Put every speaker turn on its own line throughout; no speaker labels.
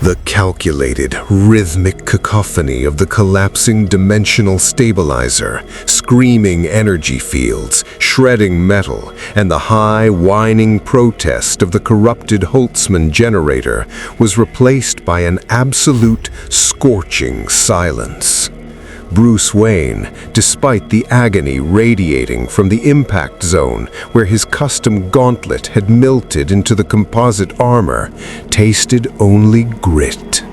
The calculated, rhythmic cacophony of the collapsing dimensional stabilizer, screaming energy fields, shredding metal, and the high, whining protest of the corrupted Holtzman generator was replaced by an absolute, scorching silence. Bruce Wayne, despite the agony radiating from the impact zone where his custom gauntlet had melted into the composite armor, tasted only grit.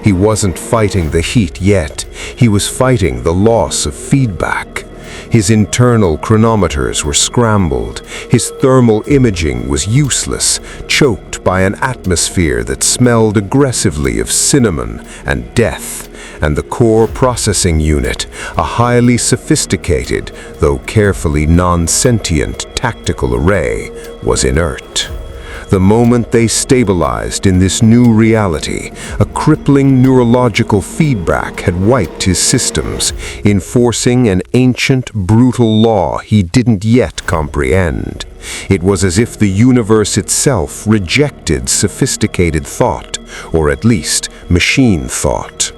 He wasn't fighting the heat yet. He was fighting the loss of feedback. His internal chronometers were scrambled. His thermal imaging was useless, choked by an atmosphere that smelled aggressively of cinnamon and death. And the core processing unit, a highly sophisticated, though carefully non-sentient tactical array, was inert. The moment they stabilized in this new reality, a crippling neurological feedback had wiped his systems, enforcing an ancient, brutal law he didn't yet comprehend. It was as if the universe itself rejected sophisticated thought, or at least machine thought.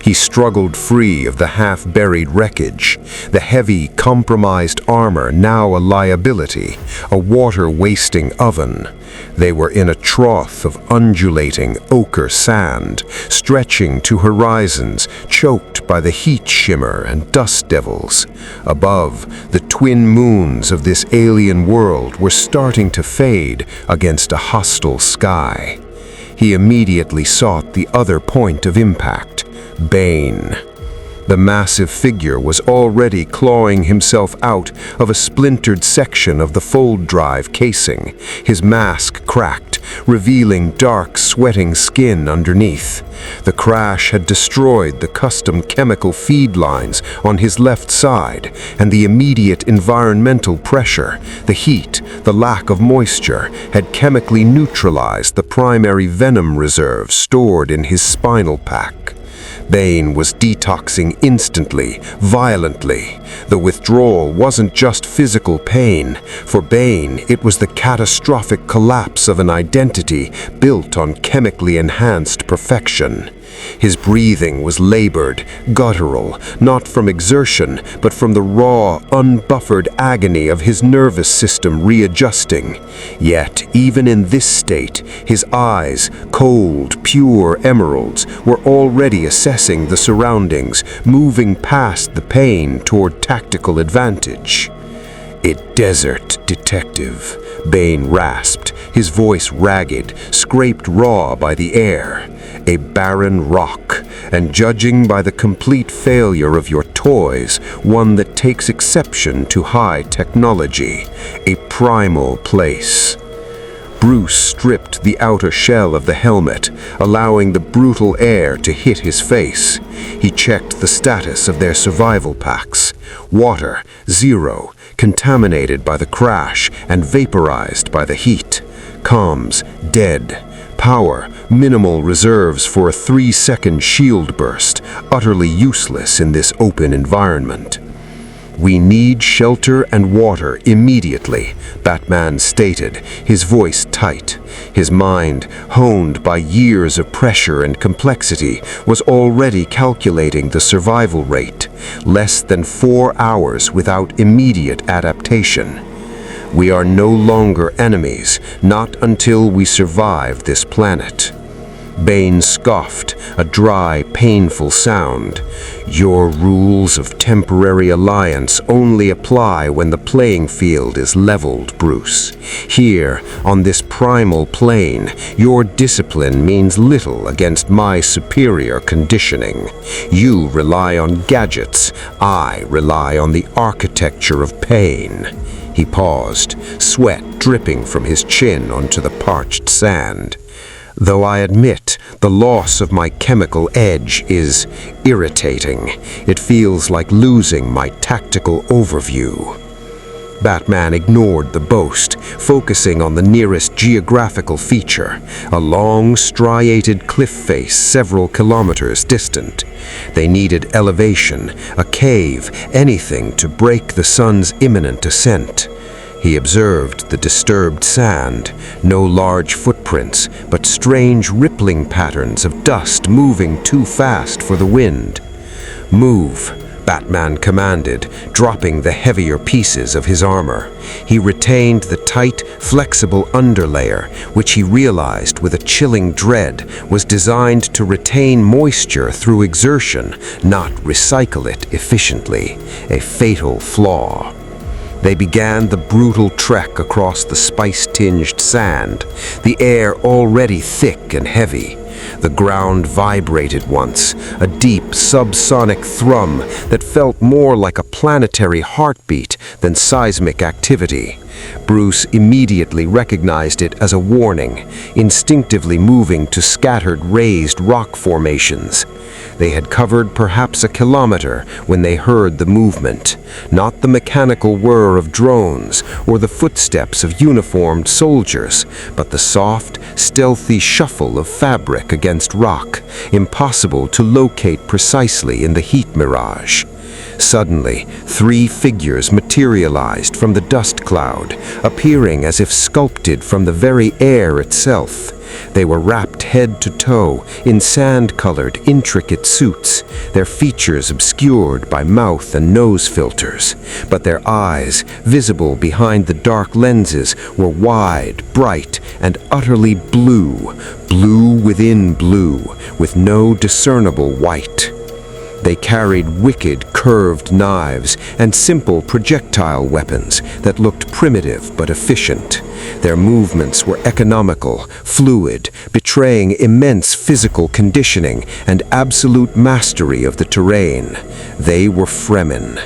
He struggled free of the half-buried wreckage, the heavy, compromised armor now a liability, a water-wasting oven. They were in a trough of undulating ochre sand, stretching to horizons choked by the heat shimmer and dust devils. Above, the twin moons of this alien world were starting to fade against a hostile sky. He immediately sought the other point of impact. Bane. The massive figure was already clawing himself out of a splintered section of the fold drive casing, his mask cracked, revealing dark, sweating skin underneath. The crash had destroyed the custom chemical feed lines on his left side, and the immediate environmental pressure, the heat, the lack of moisture, had chemically neutralized the primary venom reserve stored in his spinal pack. Bane was detoxing instantly, violently. The withdrawal wasn't just physical pain. For Bane, it was the catastrophic collapse of an identity built on chemically enhanced perfection. His breathing was labored, guttural, not from exertion, but from the raw, unbuffered agony of his nervous system readjusting. Yet, even in this state, his eyes, cold, pure emeralds, were already assessing the surroundings, moving past the pain toward tactical advantage. "A desert detective," Bane rasped, his voice ragged, scraped raw by the air. "A barren rock, and judging by the complete failure of your toys, one that takes exception to high technology. A primal place." Bruce stripped the outer shell of the helmet, allowing the brutal air to hit his face. He checked the status of their survival packs. Water, 0, contaminated by the crash and vaporized by the heat. Comms, dead. Power, minimal reserves for a 3-second shield burst, utterly useless in this open environment. "We need shelter and water immediately," Batman stated, his voice tight. His mind, honed by years of pressure and complexity, was already calculating the survival rate, less than 4 hours without immediate adaptation. "We are no longer enemies, not until we survive this planet." Bane scoffed, a dry, painful sound. "Your rules of temporary alliance only apply when the playing field is leveled, Bruce. Here, on this primal plane, your discipline means little against my superior conditioning. You rely on gadgets, I rely on the architecture of pain." He paused, sweat dripping from his chin onto the parched sand. "Though I admit the loss of my chemical edge is irritating. It feels like losing my tactical overview." Batman ignored the boast, focusing on the nearest geographical feature, a long, striated cliff face several kilometers distant. They needed elevation, a cave, anything to break the sun's imminent ascent. He observed the disturbed sand, no large footprints, but strange rippling patterns of dust moving too fast for the wind. "Move," Batman commanded, dropping the heavier pieces of his armor. He retained the tight, flexible underlayer, which he realized with a chilling dread was designed to retain moisture through exertion, not recycle it efficiently, a fatal flaw. They began the brutal trek across the spice-tinged sand, the air already thick and heavy. The ground vibrated once, a deep subsonic thrum that felt more like a planetary heartbeat than seismic activity. Bruce immediately recognized it as a warning, instinctively moving to scattered raised rock formations. They had covered perhaps a kilometer when they heard the movement, not the mechanical whir of drones or the footsteps of uniformed soldiers, but the soft, stealthy shuffle of fabric against rock, impossible to locate precisely in the heat mirage. Suddenly, 3 figures materialized from the dust cloud, appearing as if sculpted from the very air itself. They were wrapped head to toe in sand-colored, intricate suits, their features obscured by mouth and nose filters, but their eyes, visible behind the dark lenses, were wide, bright, and utterly blue, blue within blue, with no discernible white. They carried wicked, curved knives and simple projectile weapons that looked primitive but efficient. Their movements were economical, fluid, betraying immense physical conditioning and absolute mastery of the terrain. They were Fremen.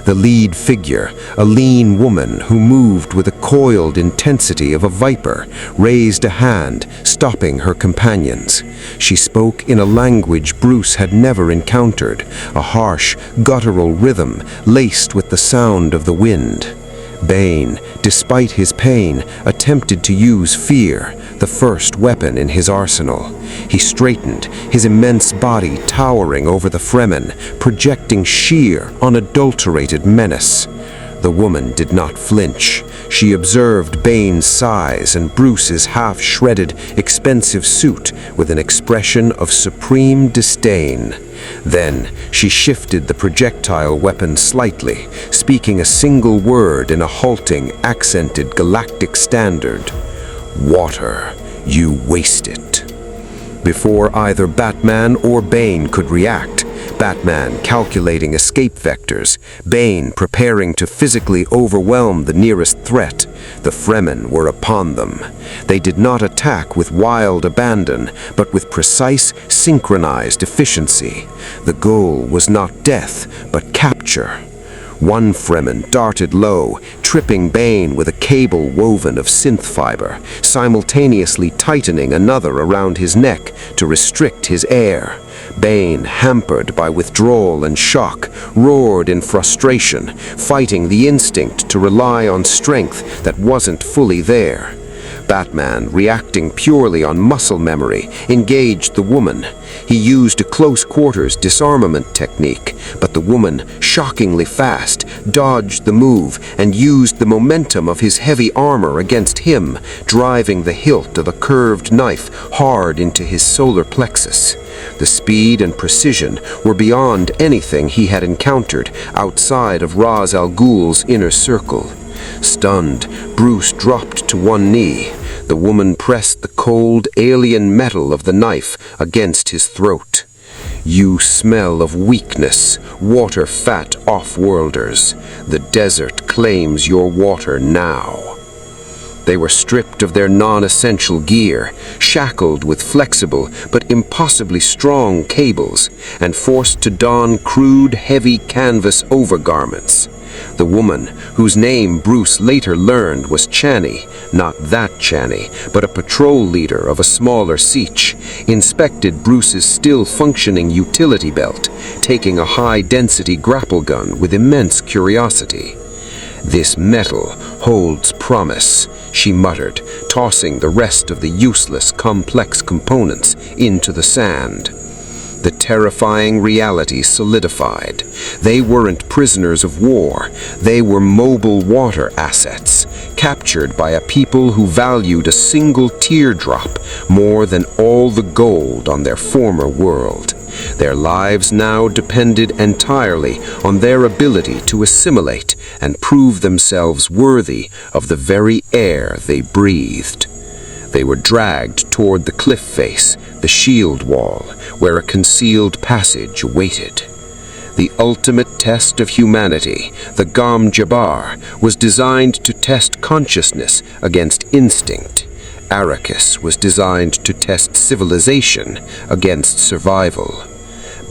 The lead figure, a lean woman who moved with the coiled intensity of a viper, raised a hand, stopping her companions. She spoke in a language Bruce had never encountered, a harsh, guttural rhythm laced with the sound of the wind. Bane, despite his pain, attempted to use fear, the first weapon in his arsenal. He straightened, his immense body towering over the Fremen, projecting sheer, unadulterated menace. The woman did not flinch. She observed Bane's size and Bruce's half-shredded, expensive suit with an expression of supreme disdain. Then she shifted the projectile weapon slightly, speaking a single word in a halting, accented galactic standard. "Water, you waste it." Before either Batman or Bane could react, Batman calculating escape vectors, Bane preparing to physically overwhelm the nearest threat, the Fremen were upon them. They did not attack with wild abandon, but with precise, synchronized efficiency. The goal was not death, but capture. One Fremen darted low, tripping Bane with a cable woven of synth fiber, simultaneously tightening another around his neck to restrict his air. Bane, hampered by withdrawal and shock, roared in frustration, fighting the instinct to rely on strength that wasn't fully there. Batman, reacting purely on muscle memory, engaged the woman. He used a close-quarters disarmament technique, but the woman, shockingly fast, dodged the move and used the momentum of his heavy armor against him, driving the hilt of a curved knife hard into his solar plexus. The speed and precision were beyond anything he had encountered outside of Ra's al Ghul's inner circle. Stunned, Bruce dropped to one knee. The woman pressed the cold, alien metal of the knife against his throat. "You smell of weakness, water-fat off-worlders. The desert claims your water now." They were stripped of their non-essential gear, shackled with flexible but impossibly strong cables, and forced to don crude, heavy canvas overgarments. The woman, whose name Bruce later learned was Chani, not that Chani, but a patrol leader of a smaller sietch, inspected Bruce's still-functioning utility belt, taking a high-density grapple gun with immense curiosity. "This metal holds promise," she muttered, tossing the rest of the useless, complex components into the sand. The terrifying reality solidified. They weren't prisoners of war. They were mobile water assets, captured by a people who valued a single teardrop more than all the gold on their former world. Their lives now depended entirely on their ability to assimilate and prove themselves worthy of the very air they breathed. They were dragged toward the cliff face, the shield wall, where a concealed passage awaited. The ultimate test of humanity, the Gom Jabbar, was designed to test consciousness against instinct. Arrakis was designed to test civilization against survival.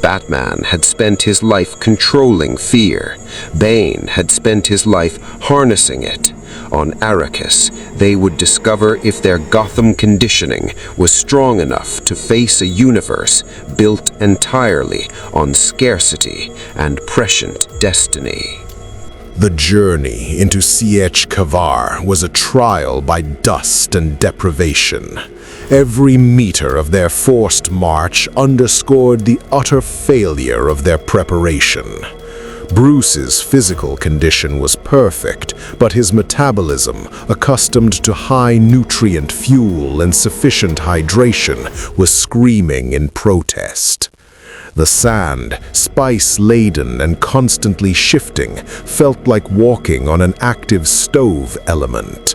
Batman had spent his life controlling fear. Bane had spent his life harnessing it. On Arrakis, they would discover if their Gotham conditioning was strong enough to face a universe built entirely on scarcity and prescient destiny.
The journey into Sietch Kavar was a trial by dust and deprivation. Every meter of their forced march underscored the utter failure of their preparation. Bruce's physical condition was perfect, but his metabolism, accustomed to high nutrient fuel and sufficient hydration, was screaming in protest. The sand, spice-laden and constantly shifting, felt like walking on an active stove element.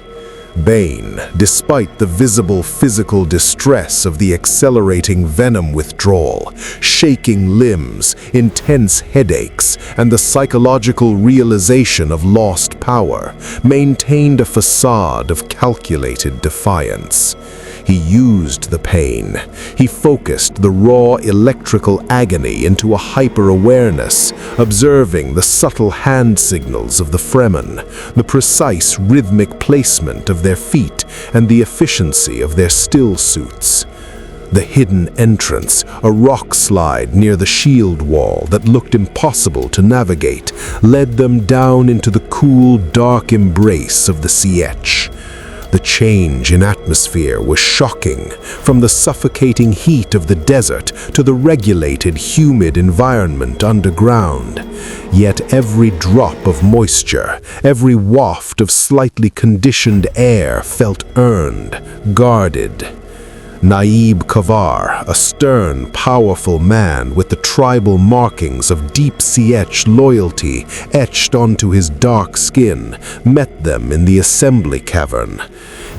Bane, despite the visible physical distress of the accelerating venom withdrawal, shaking limbs, intense headaches, and the psychological realization of lost power, maintained a facade of calculated defiance. He used the pain. He focused the raw electrical agony into a hyper-awareness, observing the subtle hand signals of the Fremen, the precise rhythmic placement of their feet, and the efficiency of their still suits. The hidden entrance, a rock slide near the shield wall that looked impossible to navigate, led them down into the cool, dark embrace of the Sietch. The change in atmosphere was shocking, from the suffocating heat of the desert to the regulated, humid environment underground. Yet every drop of moisture, every waft of slightly conditioned air felt earned, guarded. Naib Kavar, a stern, powerful man with the tribal markings of deep Sietch loyalty etched onto his dark skin, met them in the assembly cavern.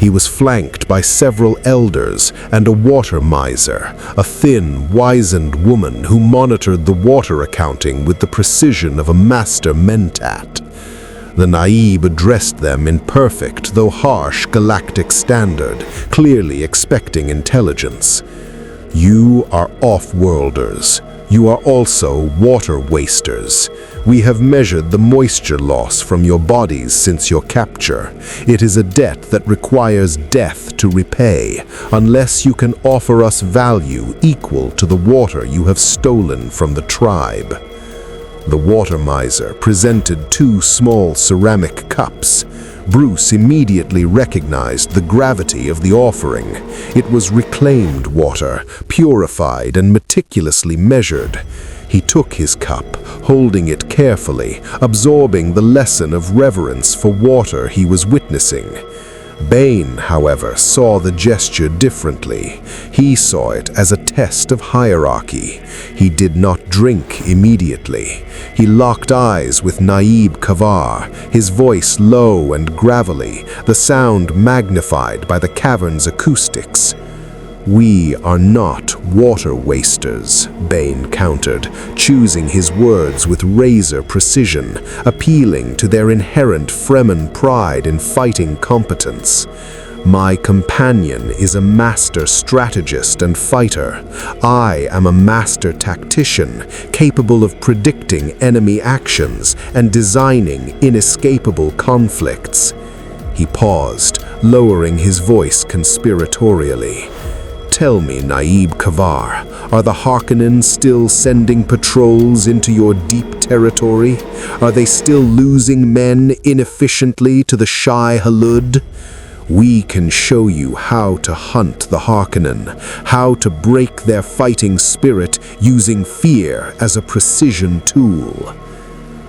He was flanked by several elders and a water miser, a thin, wizened woman who monitored the water accounting with the precision of a master mentat. The Naib addressed them in perfect, though harsh, galactic standard, clearly expecting intelligence. You are off-worlders. You are also water wasters. We have measured the moisture loss from your bodies since your capture. It is a debt that requires death to repay, unless you can offer us value equal to the water you have stolen from the tribe. The water miser presented 2 small ceramic cups. Bruce immediately recognized the gravity of the offering. It was reclaimed water, purified and meticulously measured. He took his cup, holding it carefully, absorbing the lesson of reverence for water he was witnessing. Bane, however, saw the gesture differently. He saw it as a test of hierarchy. He did not drink immediately. He locked eyes with Naib Kavar, his voice low and gravelly, the sound magnified by the cavern's acoustics. "We are not water wasters," Bane countered, choosing his words with razor precision, appealing to their inherent Fremen pride in fighting competence. "My companion is a master strategist and fighter. I am a master tactician, capable of predicting enemy actions and designing inescapable conflicts." He paused, lowering his voice conspiratorially. "Tell me, Naib Kavar, are the Harkonnen still sending patrols into your deep territory? Are they still losing men inefficiently to the Shai Halud? We can show you how to hunt the Harkonnen, how to break their fighting spirit using fear as a precision tool."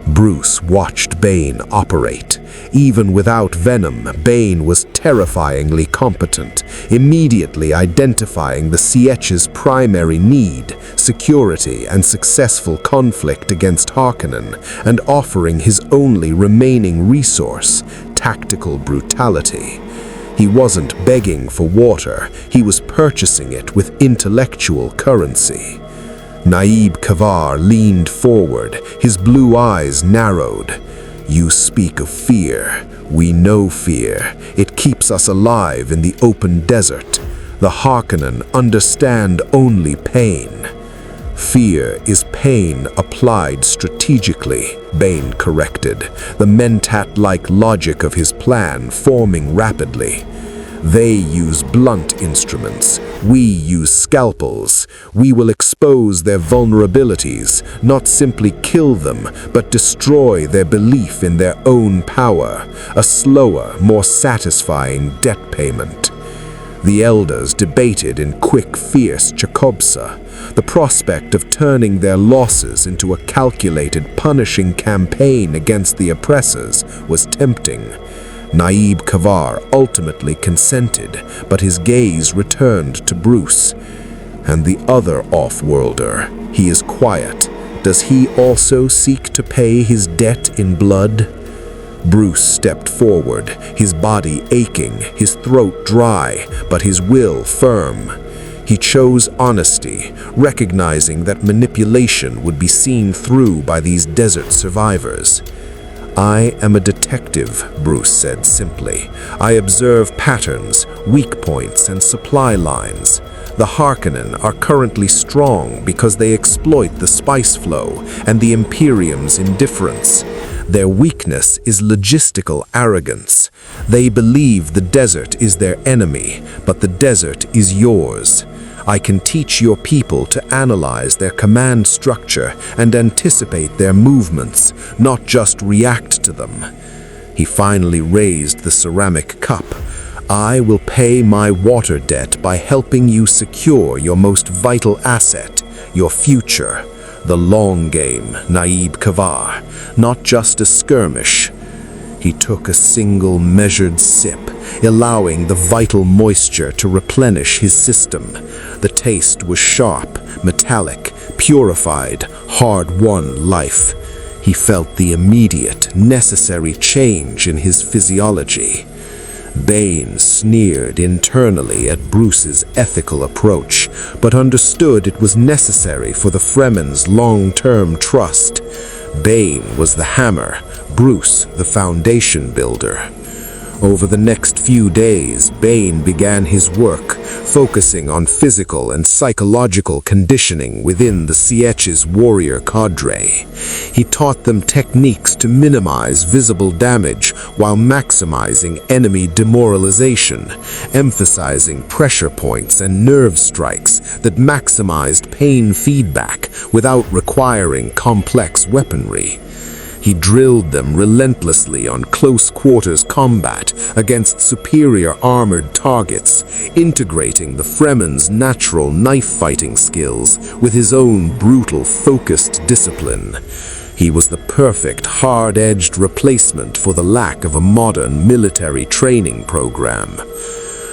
Bruce watched Bane operate. Even without venom, Bane was terrifyingly competent, immediately identifying the Sietch's primary need, security and successful conflict against Harkonnen, and offering his only remaining resource, tactical brutality. He wasn't begging for water, he was purchasing it with intellectual currency. Naib Kavar leaned forward, his blue eyes narrowed. You speak of fear. We know fear. It keeps us alive in the open desert. The Harkonnen understand only pain. Fear is pain applied strategically, Bane corrected, the mentat-like logic of his plan forming rapidly. They use blunt instruments. We use scalpels. We will expose their vulnerabilities, not simply kill them, but destroy their belief in their own power, a slower, more satisfying debt payment. The elders debated in quick, fierce Chakobsa. The prospect of turning their losses into a calculated, punishing campaign against the oppressors was tempting. Naib Kavar ultimately consented, but his gaze returned to Bruce. And the other off-worlder, he is quiet. Does he also seek to pay his debt in blood? Bruce stepped forward, his body aching, his throat dry, but his will firm. He chose honesty, recognizing that manipulation would be seen through by these desert survivors. I am a detective, Bruce said simply. I observe patterns, weak points, and supply lines. The Harkonnen are currently strong because they exploit the spice flow and the Imperium's indifference. Their weakness is logistical arrogance. They believe the desert is their enemy, but the desert is yours. I can teach your people to analyze their command structure and anticipate their movements, not just react to them. He finally raised the ceramic cup. I will pay my water debt by helping you secure your most vital asset, your future. The long game, Naib Kavar, not just a skirmish. He took a single measured sip, allowing the vital moisture to replenish his system. The taste was sharp, metallic, purified, hard-won life. He felt the immediate, necessary change in his physiology. Bane sneered internally at Bruce's ethical approach, but understood it was necessary for the Fremen's long-term trust. Bane was the hammer, Bruce the foundation builder. Over the next few days, Bane began his work, focusing on physical and psychological conditioning within the Sietch's warrior cadre. He taught them techniques to minimize visible damage while maximizing enemy demoralization, emphasizing pressure points and nerve strikes that maximized pain feedback without requiring complex weaponry. He drilled them relentlessly on close-quarters combat against superior armored targets, integrating the Fremen's natural knife-fighting skills with his own brutal, focused discipline. He was the perfect, hard-edged replacement for the lack of a modern military training program.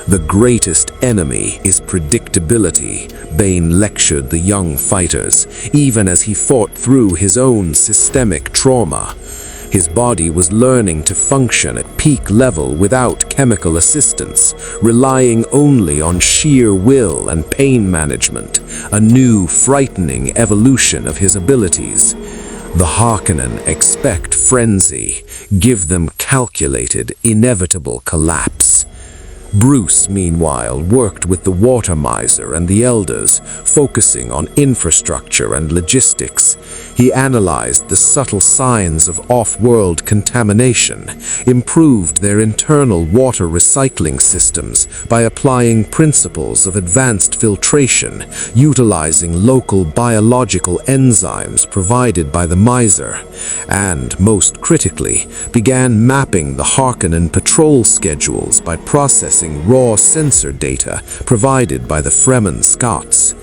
The greatest enemy is predictability, Bane lectured the young fighters, even as he fought through his own systemic trauma. His body was learning to function at peak level without chemical assistance, relying only on sheer will and pain management, a new, frightening evolution of his abilities. The Harkonnen expect frenzy, give them calculated, inevitable collapse. Bruce, meanwhile, worked with the Water Miser and the Elders, focusing on infrastructure and logistics. He analyzed the subtle signs of off-world contamination, improved their internal water recycling systems by applying principles of advanced filtration, utilizing local biological enzymes provided by the Miser, and, most critically, began mapping the Harkonnen patrol schedules by processing raw sensor data provided by the Fremen scouts.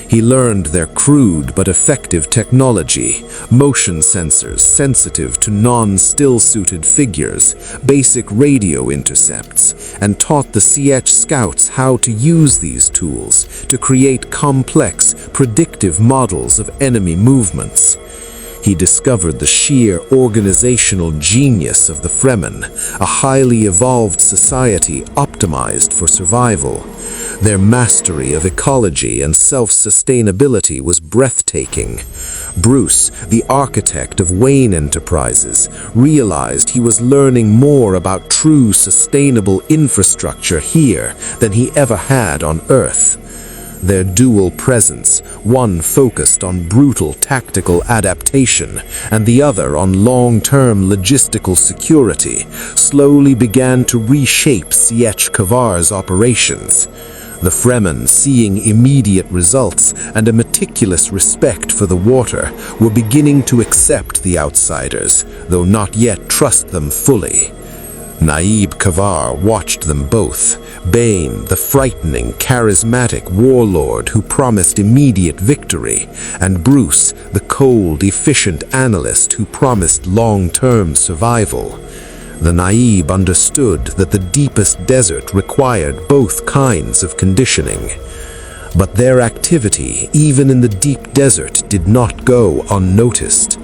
He learned their crude but effective technology, motion sensors sensitive to non-still-suited figures, basic radio intercepts, and taught the CH scouts how to use these tools to create complex, predictive models of enemy movements. He discovered the sheer organizational genius of the Fremen, a highly evolved society optimized for survival. Their mastery of ecology and self-sustainability was breathtaking. Bruce, the architect of Wayne Enterprises, realized he was learning more about true sustainable infrastructure here than he ever had on Earth. Their dual presence, one focused on brutal tactical adaptation and the other on long-term logistical security, slowly began to reshape Sietch Kavar's operations. The Fremen, seeing immediate results and a meticulous respect for the water, were beginning to accept the outsiders, though not yet trust them fully. Naib Kavar watched them both. Bane, the frightening, charismatic warlord who promised immediate victory, and Bruce, the cold, efficient analyst who promised long-term survival. The Naib understood that the deepest desert required both kinds of conditioning. But their activity, even in the deep desert, did not go unnoticed.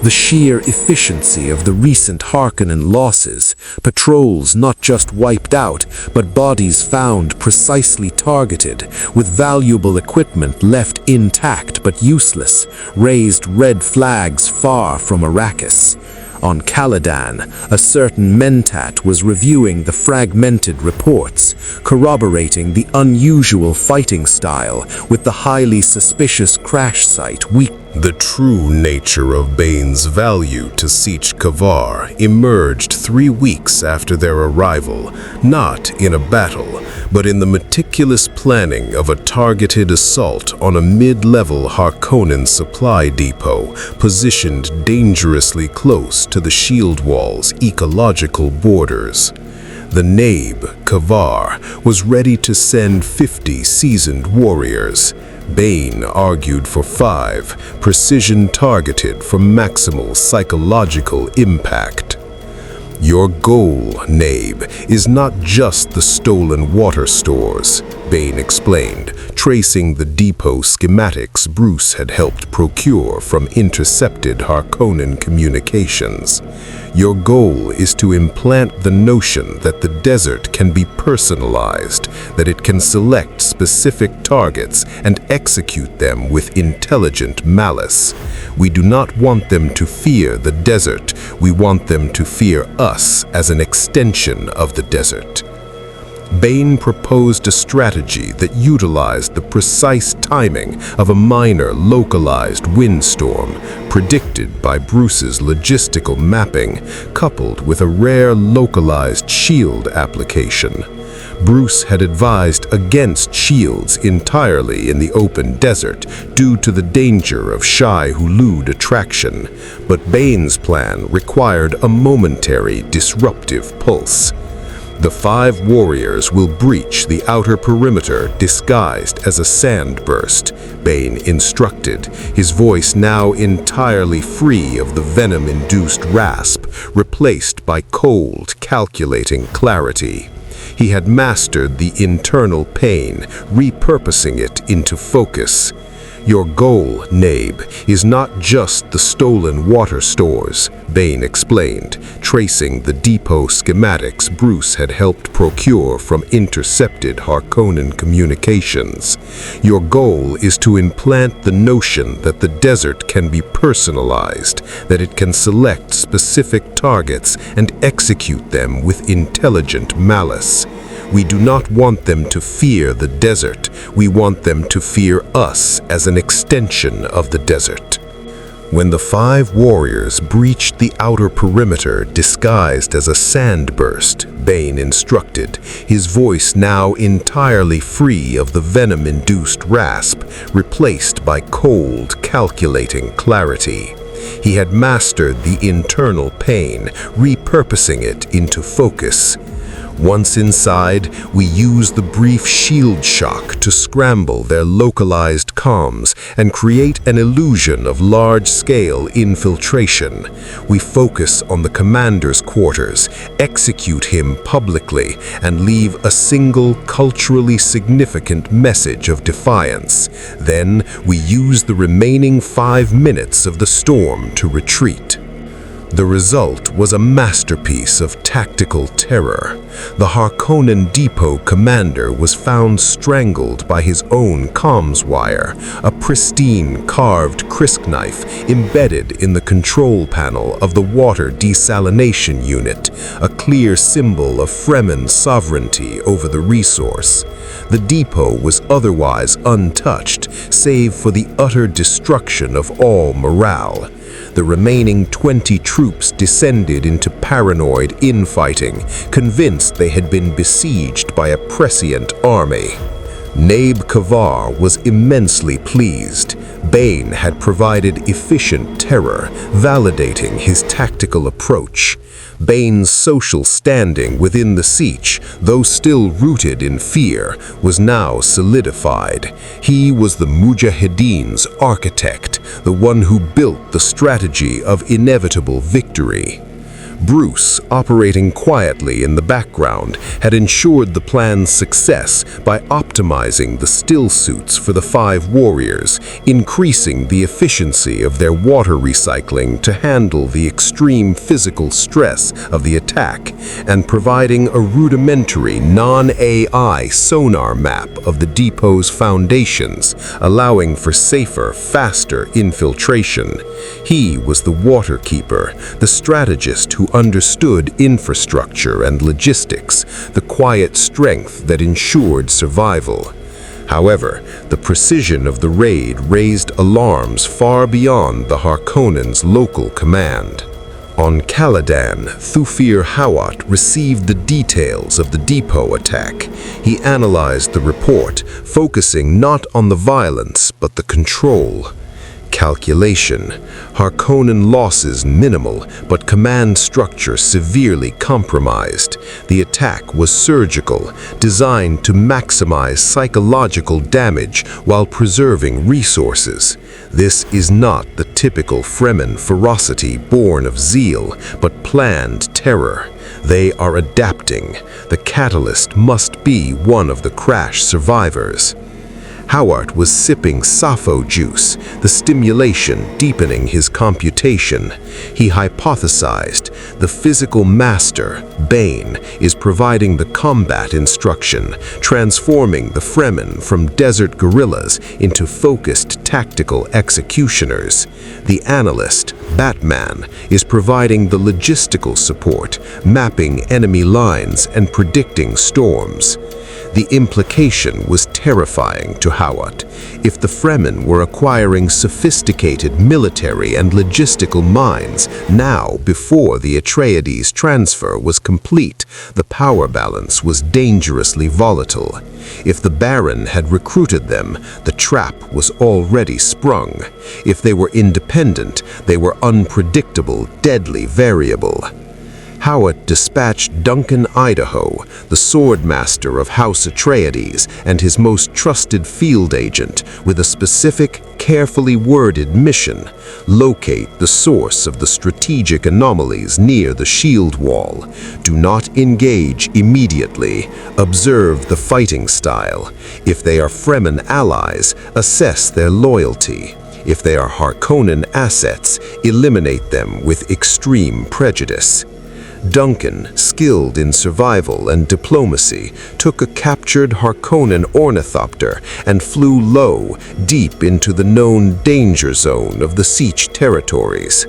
The sheer efficiency of the recent Harkonnen losses, patrols not just wiped out, but bodies found precisely targeted, with valuable equipment left intact but useless, raised red flags far from Arrakis. On Caladan, a certain Mentat was reviewing the fragmented reports, corroborating the unusual fighting style with the highly suspicious crash site weak.
The true nature of Bane's value to Sietch Kavar emerged 3 weeks after their arrival, not in a battle, but in the meticulous planning of a targeted assault on a mid-level Harkonnen supply depot positioned dangerously close to the shield wall's ecological borders. The Naib, Kavar, was ready to send 50 seasoned warriors. Bane argued for 5, precision targeted for maximal psychological impact. Your goal, Naib, is not just the stolen water stores, Bane explained, tracing the depot schematics Bruce had helped procure from intercepted Harkonnen communications. Your goal is to implant the notion that the desert can be personalized, that it can select specific targets and execute them with intelligent malice. We do not want them to fear the desert, we want them to fear us as an extension of the desert. Bane proposed a strategy that utilized the precise timing of a minor localized windstorm predicted by Bruce's logistical mapping, coupled with a rare localized shield application. Bruce had advised against shields entirely in the open desert due to the danger of Shai-Hulud attraction, but Bane's plan required a momentary disruptive pulse. The 5 warriors will breach the outer perimeter disguised as a sandburst, Bane instructed, his voice now entirely free of the venom-induced rasp, replaced by cold, calculating clarity. He had mastered the internal pain, repurposing it into focus. Your goal, Naib, is not just the stolen water stores, Bane explained, tracing the depot schematics Bruce had helped procure from intercepted Harkonnen communications. Your goal is to implant the notion that the desert can be personalized, that it can select specific targets and execute them with intelligent malice. We do not want them to fear the desert. We want them to fear us as an extension of the desert. When the 5 warriors breached the outer perimeter disguised as a sandburst, Bane instructed, his voice now entirely free of the venom-induced rasp, replaced by cold, calculating clarity. He had mastered the internal pain, repurposing it into focus. Once inside, we use the brief shield shock to scramble their localized comms and create an illusion of large-scale infiltration. We focus on the commander's quarters, execute him publicly, and leave a single culturally significant message of defiance. Then, we use the remaining 5 minutes of the storm to retreat. The result was a masterpiece of tactical terror. The Harkonnen depot commander was found strangled by his own comms wire, a pristine carved crisp knife embedded in the control panel of the water desalination unit, a clear symbol of Fremen's sovereignty over the resource. The depot was otherwise untouched, save for the utter destruction of all morale. The remaining 20 troops descended into paranoid infighting, convinced they had been besieged by a prescient army. Naib Kavar was immensely pleased. Bane had provided efficient terror, validating his tactical approach. Bane's social standing within the Siege, though still rooted in fear, was now solidified. He was the Mujahideen's architect, the one who built the strategy of inevitable victory. Bruce, operating quietly in the background, had ensured the plan's success by optimizing the still suits for the 5 warriors, increasing the efficiency of their water recycling to handle the extreme physical stress of the attack, and providing a rudimentary non-AI sonar map of the depot's foundations, allowing for safer, faster infiltration. He was the water keeper, the strategist who understood infrastructure and logistics, the quiet strength that ensured survival. However, the precision of the raid raised alarms far beyond the Harkonnens' local command. On Caladan, Thufir Hawat received the details of the depot attack. He analyzed the report, focusing not on the violence but the control. Calculation. Harkonnen losses minimal, but command structure severely compromised. The attack was surgical, designed to maximize psychological damage while preserving resources. This is not the typical Fremen ferocity born of zeal, but planned terror. They are adapting. The catalyst must be one of the crash survivors. Howard was sipping Sappho juice, the stimulation deepening his computation. He hypothesized the physical master, Bane, is providing the combat instruction, transforming the Fremen from desert guerrillas into focused tactical executioners. The analyst, Batman, is providing the logistical support, mapping enemy lines and predicting storms. The implication was terrifying to Hawat. If the Fremen were acquiring sophisticated military and logistical minds now before the Atreides transfer was complete, the power balance was dangerously volatile. If the Baron had recruited them, the trap was already sprung. If they were independent, they were unpredictable, deadly variable. Hawat dispatched Duncan Idaho, the swordmaster of House Atreides and his most trusted field agent, with a specific, carefully worded mission: locate the source of the strategic anomalies near the shield wall. Do not engage immediately. Observe the fighting style. If they are Fremen allies, assess their loyalty. If they are Harkonnen assets, eliminate them with extreme prejudice. Duncan, skilled in survival and diplomacy, took a captured Harkonnen ornithopter and flew low, deep into the known danger zone of the Siege territories.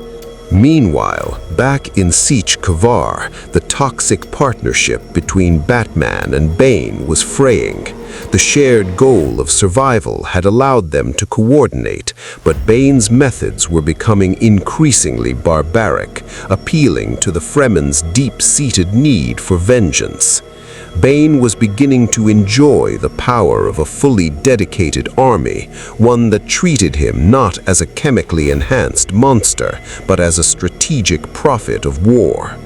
Meanwhile, back in Siege Kavar, the toxic partnership between Batman and Bane was fraying. The shared goal of survival had allowed them to coordinate, but Bane's methods were becoming increasingly barbaric, appealing to the Fremen's deep-seated need for vengeance. Bane was beginning to enjoy the power of a fully dedicated army, one that treated him not as a chemically enhanced monster, but as a strategic prophet of war.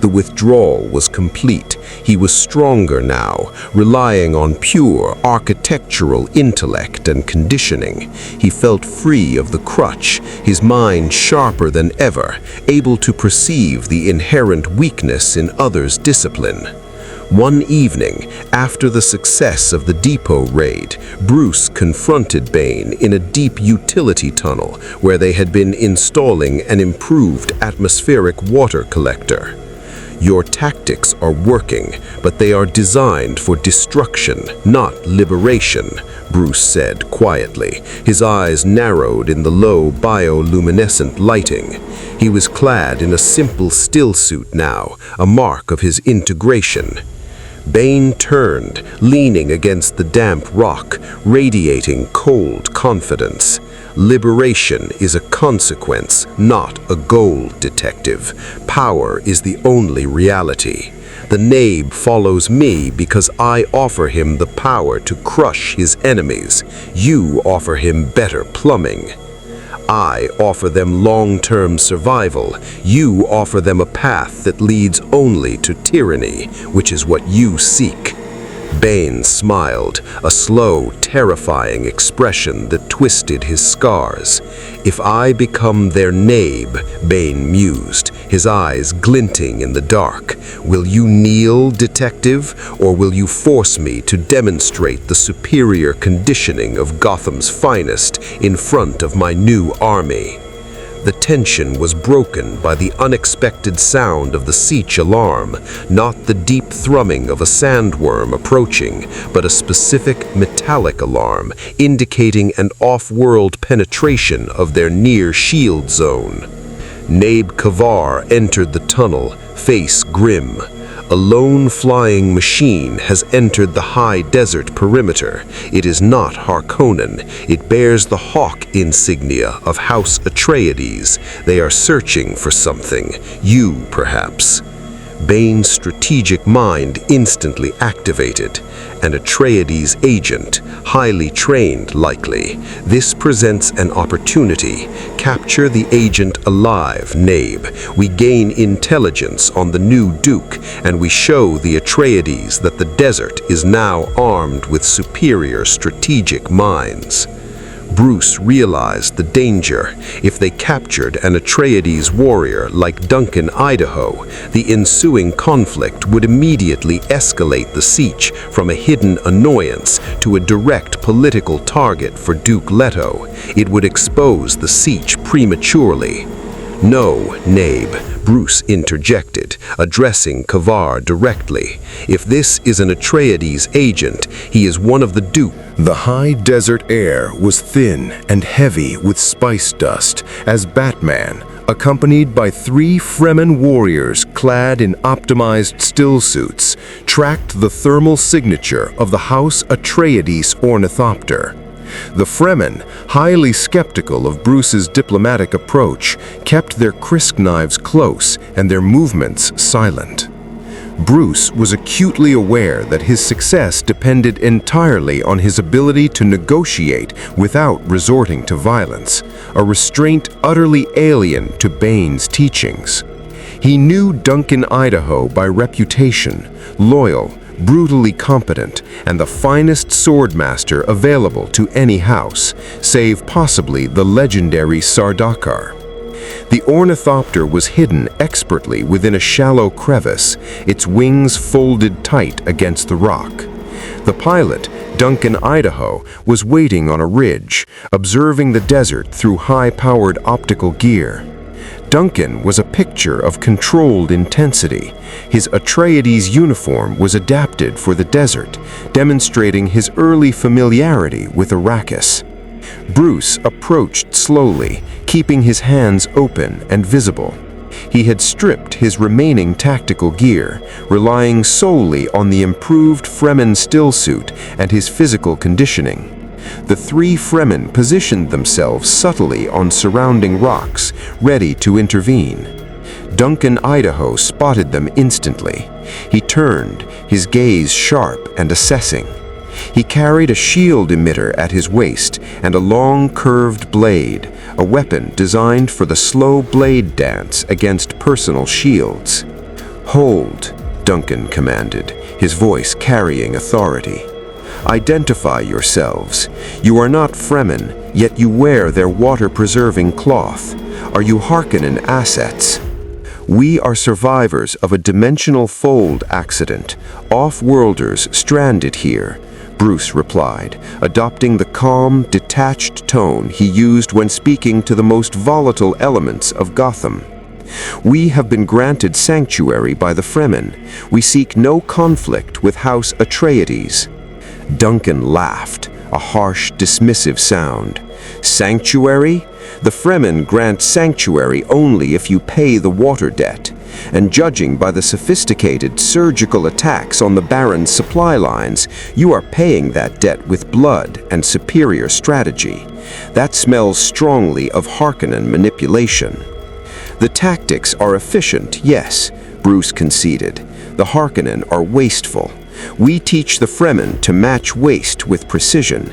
The withdrawal was complete. He was stronger now, relying on pure architectural intellect and conditioning. He felt free of the crutch, his mind sharper than ever, able to perceive the inherent weakness in others' discipline. One evening, after the success of the depot raid, Bruce confronted Bane in a deep utility tunnel where they had been installing an improved atmospheric water collector. "Your tactics are working, but they are designed for destruction, not liberation," Bruce said quietly. His eyes narrowed in the low bioluminescent lighting. He was clad in a simple stillsuit now, a mark of his integration. Bane turned, leaning against the damp rock, radiating cold confidence. "Liberation is a consequence, not a goal, detective. Power is the only reality. The Nabe follows me because I offer him the power to crush his enemies. You offer him better plumbing. I offer them long-term survival. You offer them a path that leads only to tyranny, which is what you seek." Bane smiled, a slow, terrifying expression that twisted his scars. "If I become their Nabe," Bane mused, his eyes glinting in the dark, "will you kneel, detective, or will you force me to demonstrate the superior conditioning of Gotham's finest in front of my new army?" The tension was broken by the unexpected sound of the siege alarm, not the deep thrumming of a sandworm approaching, but a specific metallic alarm indicating an off-world penetration of their near shield zone. Nabe Kavar entered the tunnel, face grim. A lone flying machine has entered the high desert perimeter. It is not Harkonnen. It bears the hawk insignia of House Atreides. They are searching for something. You, perhaps. Bane's strategic mind instantly activated. An Atreides agent, highly trained likely. This presents an opportunity. Capture the agent alive, Nabe. We gain intelligence on the new Duke, and we show the Atreides that the desert is now armed with superior strategic minds. Bruce realized the danger. If they captured an Atreides warrior like Duncan Idaho, the ensuing conflict would immediately escalate the siege from a hidden annoyance to a direct political target for Duke Leto. It would expose the siege prematurely. "No, Nabe," Bruce interjected, addressing Kavar directly. "If this is an Atreides agent, he is one of the Duke."
The high desert air was thin and heavy with spice dust as Batman, accompanied by 3 Fremen warriors clad in optimized stillsuits, tracked the thermal signature of the House Atreides ornithopter. The Fremen, highly skeptical of Bruce's diplomatic approach, kept their crisp knives close and their movements silent. Bruce was acutely aware that his success depended entirely on his ability to negotiate without resorting to violence, a restraint utterly alien to Bane's teachings. He knew Duncan Idaho by reputation, loyal, brutally competent, and the finest swordmaster available to any house, save possibly the legendary Sardaukar. The ornithopter was hidden expertly within a shallow crevice, its wings folded tight against the rock. The pilot, Duncan Idaho, was waiting on a ridge, observing the desert through high-powered optical gear. Duncan was a picture of controlled intensity. His Atreides uniform was adapted for the desert, demonstrating his early familiarity with Arrakis. Bruce approached slowly, keeping his hands open and visible. He had stripped his remaining tactical gear, relying solely on the improved Fremen stillsuit and his physical conditioning. The 3 Fremen positioned themselves subtly on surrounding rocks, ready to intervene. Duncan Idaho spotted them instantly. He turned, his gaze sharp and assessing. He carried a shield emitter at his waist and a long curved blade, a weapon designed for the slow blade dance against personal shields.
"Hold," Duncan commanded, his voice carrying authority. "Identify yourselves. You are not Fremen, yet you wear their water-preserving cloth. Are you Harkonnen assets?" "We are survivors of a dimensional fold accident, off-worlders stranded here," Bruce replied, adopting the calm, detached tone he used when speaking to the most volatile elements of Gotham. "We have been granted sanctuary by the Fremen. We seek no conflict with House Atreides." Duncan laughed, a harsh, dismissive sound. "Sanctuary? The Fremen grant sanctuary only if you pay the water debt, and judging by the sophisticated surgical attacks on the Baron's supply lines, you are paying that debt with blood and superior strategy. That smells strongly of Harkonnen manipulation." "The tactics are efficient, yes," Bruce conceded. "The Harkonnen are wasteful. We teach the Fremen to match waste with precision.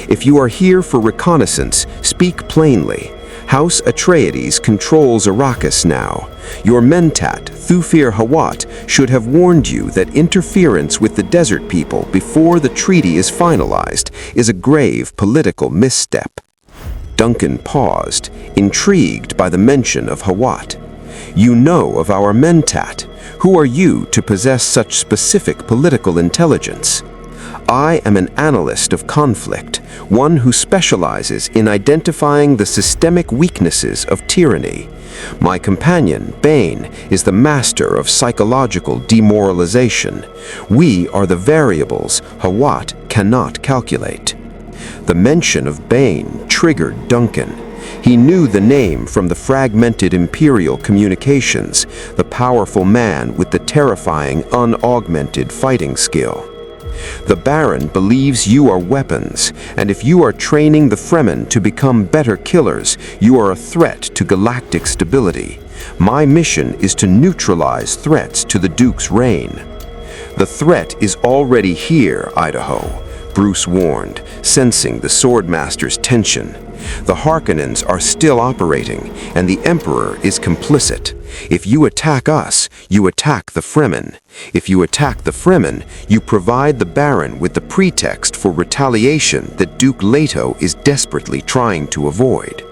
If you are here for reconnaissance, speak plainly. House Atreides controls Arrakis now. Your mentat, Thufir Hawat, should have warned you that interference with the desert people before the treaty is finalized is a grave political misstep." Duncan paused, intrigued by the mention of Hawat. "You know of our mentat. Who are you to possess such specific political intelligence?" "I am an analyst of conflict, one who specializes in identifying the systemic weaknesses of tyranny. My companion, Bane, is the master of psychological demoralization. We are the variables Hawat cannot calculate." The mention of Bane triggered Duncan. He knew the name from the fragmented Imperial communications, the powerful man with the terrifying, unaugmented fighting skill. "The Baron believes you are weapons, and if you are training the Fremen to become better killers, you are a threat to galactic stability. My mission is to neutralize threats to the Duke's reign." "The threat is already here, Idaho," Bruce warned, sensing the Swordmaster's tension. "The Harkonnens are still operating, and the Emperor is complicit. If you attack us, you attack the Fremen. If you attack the Fremen, you provide the Baron with the pretext for retaliation that Duke Leto is desperately trying to avoid."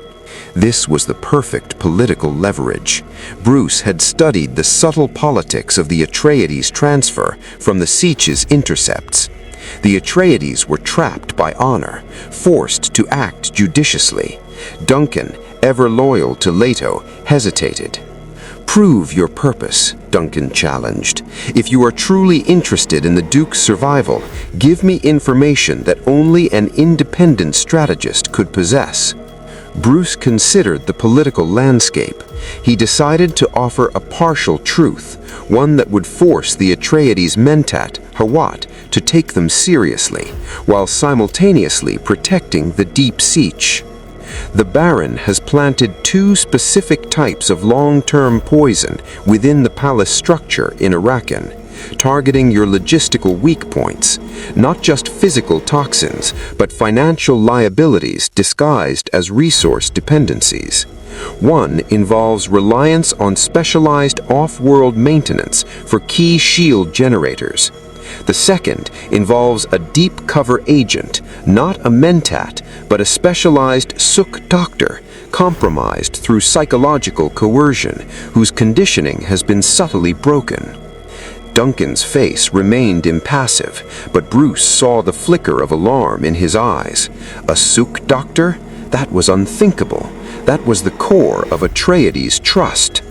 This was the perfect political leverage. Bruce had studied the subtle politics of the Atreides transfer from the Sietch's intercepts. The Atreides were trapped by honor, forced to act judiciously. Duncan, ever loyal to Leto, hesitated. "Prove your purpose," Duncan challenged. "If you are truly interested in the Duke's survival, give me information that only an independent strategist could possess." Bruce considered the political landscape. He decided to offer a partial truth, one that would force the Atreides mentat, Hawat, to take them seriously, while simultaneously protecting the deep Sietch. "The Baron has planted 2 specific types of long-term poison within the palace structure in Arrakis, targeting your logistical weak points, not just physical toxins, but financial liabilities disguised as resource dependencies. One involves reliance on specialized off-world maintenance for key shield generators. The second involves a deep cover agent, not a mentat, but a specialized Suk doctor, compromised through psychological coercion, whose conditioning has been subtly broken." Duncan's face remained impassive, but Bruce saw the flicker of alarm in his eyes. A Suk doctor? That was unthinkable. That was the core of Atreides' trust.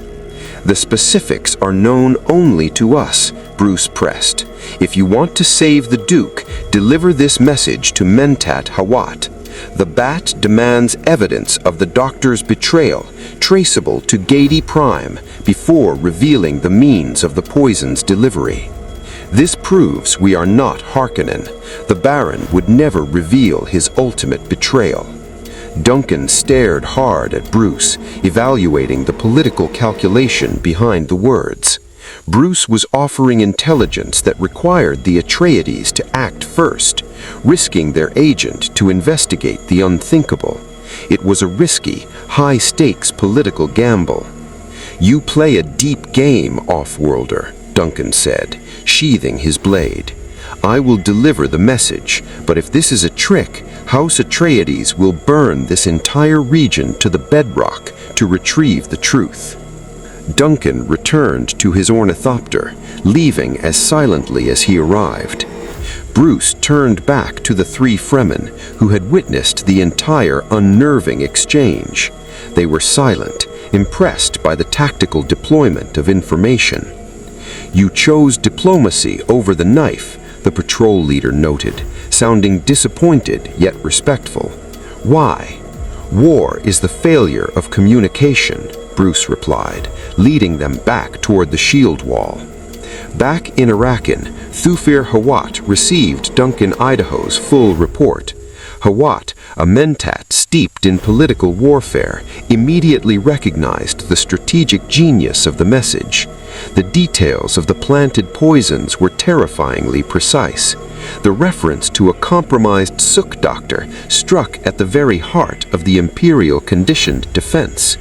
"The specifics are known only to us," Bruce pressed. "If you want to save the Duke, deliver this message to Mentat Hawat. The Bat demands evidence of the Doctor's betrayal, traceable to Gadi Prime, before revealing the means of the poison's delivery. This proves we are not Harkonnen. The Baron would never reveal his ultimate betrayal." Duncan stared hard at Bruce, evaluating the political calculation behind the words. Bruce was offering intelligence that required the Atreides to act first, risking their agent to investigate the unthinkable. It was a risky, high-stakes political gamble. "You play a deep game, off-worlder,"
Duncan said, sheathing his blade. "I will deliver the message, but if this is a trick, House Atreides will burn this entire region to the bedrock to retrieve the truth." Duncan returned to his ornithopter, leaving as silently as he arrived. Bruce turned back to the three Fremen who had witnessed the entire unnerving exchange. They were silent, impressed by the tactical deployment of information. "You chose diplomacy over the knife," the patrol leader noted, sounding disappointed yet respectful. "Why?" "War is the failure of communication," Bruce replied, leading them back toward the shield wall. Back in Arrakis, Thufir Hawat received Duncan Idaho's full report. Hawat, a mentat steeped in political warfare, immediately recognized the strategic genius of the message. The details of the planted poisons were terrifyingly precise. The reference to a compromised Suk doctor struck at the very heart of the Imperial conditioned defense.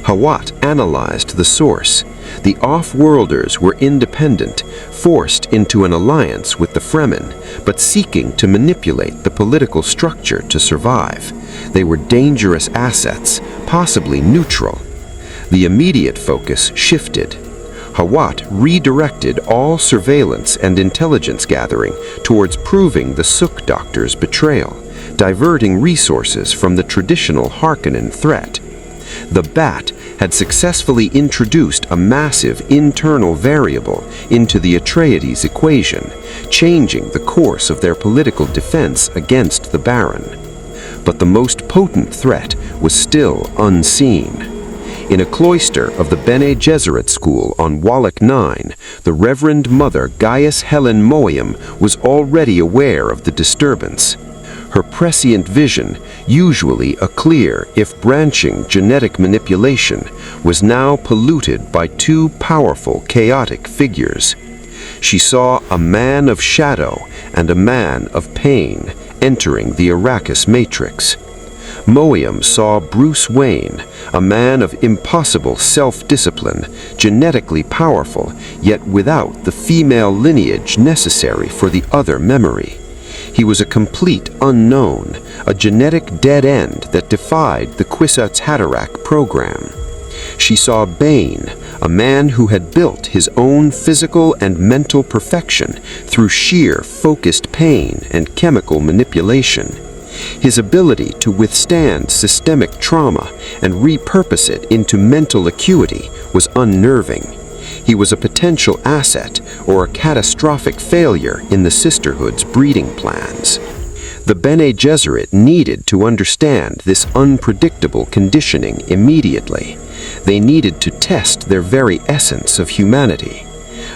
Hawat analyzed the source. The off-worlders were independent, forced into an alliance with the Fremen, but seeking to manipulate the political structure to survive. They were dangerous assets, possibly neutral. The immediate focus shifted. Hawat redirected all surveillance and intelligence gathering towards proving the Suk doctor's betrayal, diverting resources from the traditional Harkonnen threat. The Bat had successfully introduced a massive internal variable into the Atreides equation, changing the course of their political defense against the Baron. But the most potent threat was still unseen. In a cloister of the Bene Gesserit school on Wallach 9, the Reverend Mother Gaius Helen Moyam was already aware of the disturbance. Her prescient vision, usually a clear, if branching, genetic manipulation, was now polluted by two powerful, chaotic figures. She saw a man of shadow and a man of pain entering the Arrakis matrix. Moyam saw Bruce Wayne, a man of impossible self-discipline, genetically powerful, yet without the female lineage necessary for the other memory. He was a complete unknown, a genetic dead end that defied the Kwisatz Haderach program. She saw Bane, a man who had built his own physical and mental perfection through sheer focused pain and chemical manipulation. His ability to withstand systemic trauma and repurpose it into mental acuity was unnerving. He was a potential asset or a catastrophic failure in the Sisterhood's breeding plans. The Bene Gesserit needed to understand this unpredictable conditioning immediately. They needed to test their very essence of humanity.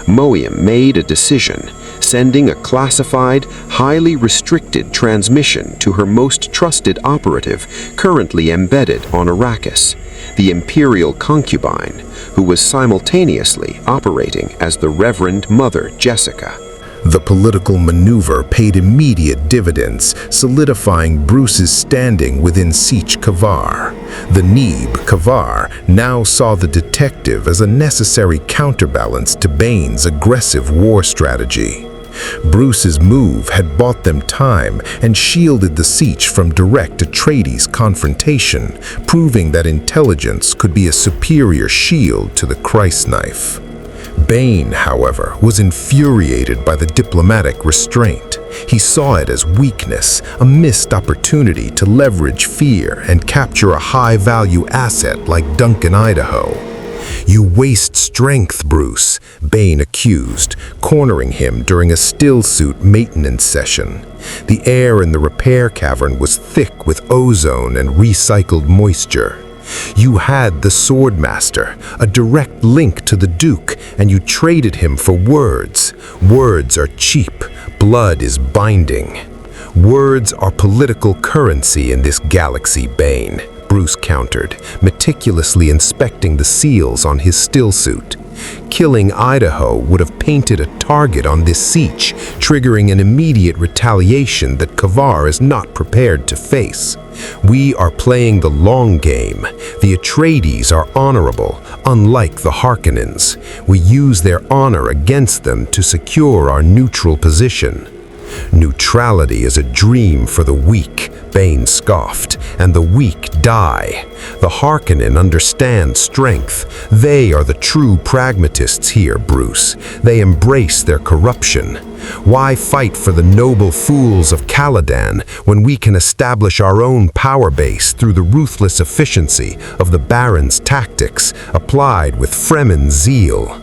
Moyam made a decision, sending a classified, highly restricted transmission to her most trusted operative currently embedded on Arrakis, the Imperial concubine, who was simultaneously operating as the Reverend Mother Jessica.
The political maneuver paid immediate dividends, solidifying Bruce's standing within Sietch Kavar. The Neeb Kavar now saw the detective as a necessary counterbalance to Bane's aggressive war strategy. Bruce's move had bought them time and shielded the Sietch from direct Atreides confrontation, proving that intelligence could be a superior shield to the Christ knife. Bane, however, was infuriated by the diplomatic restraint. He saw it as weakness, a missed opportunity to leverage fear and capture a high-value asset like Duncan Idaho. "You waste strength, Bruce," Bane accused, cornering him during a stillsuit maintenance session. The air in the repair cavern was thick with ozone and recycled moisture. "You had the Swordmaster, a direct link to the Duke, and you traded him for words. Words are cheap. Blood is binding." "Words are political currency in this galaxy, Bane," Bruce countered, meticulously inspecting the seals on his stillsuit. Killing Idaho would have painted a target on this Sietch, triggering an immediate retaliation that Kavar is not prepared to face. "We are playing the long game. The Atreides are honorable,
Unlike the Harkonnens, we use their honor against them to secure our neutral position. Neutrality is a dream for the weak, Bane scoffed, and the weak die. The Harkonnen understand strength. They are the true pragmatists here, Bruce. They embrace their corruption. Why fight for the noble fools of Caladan when we can establish our own power base through the ruthless efficiency of the Baron's tactics, applied with Fremen zeal?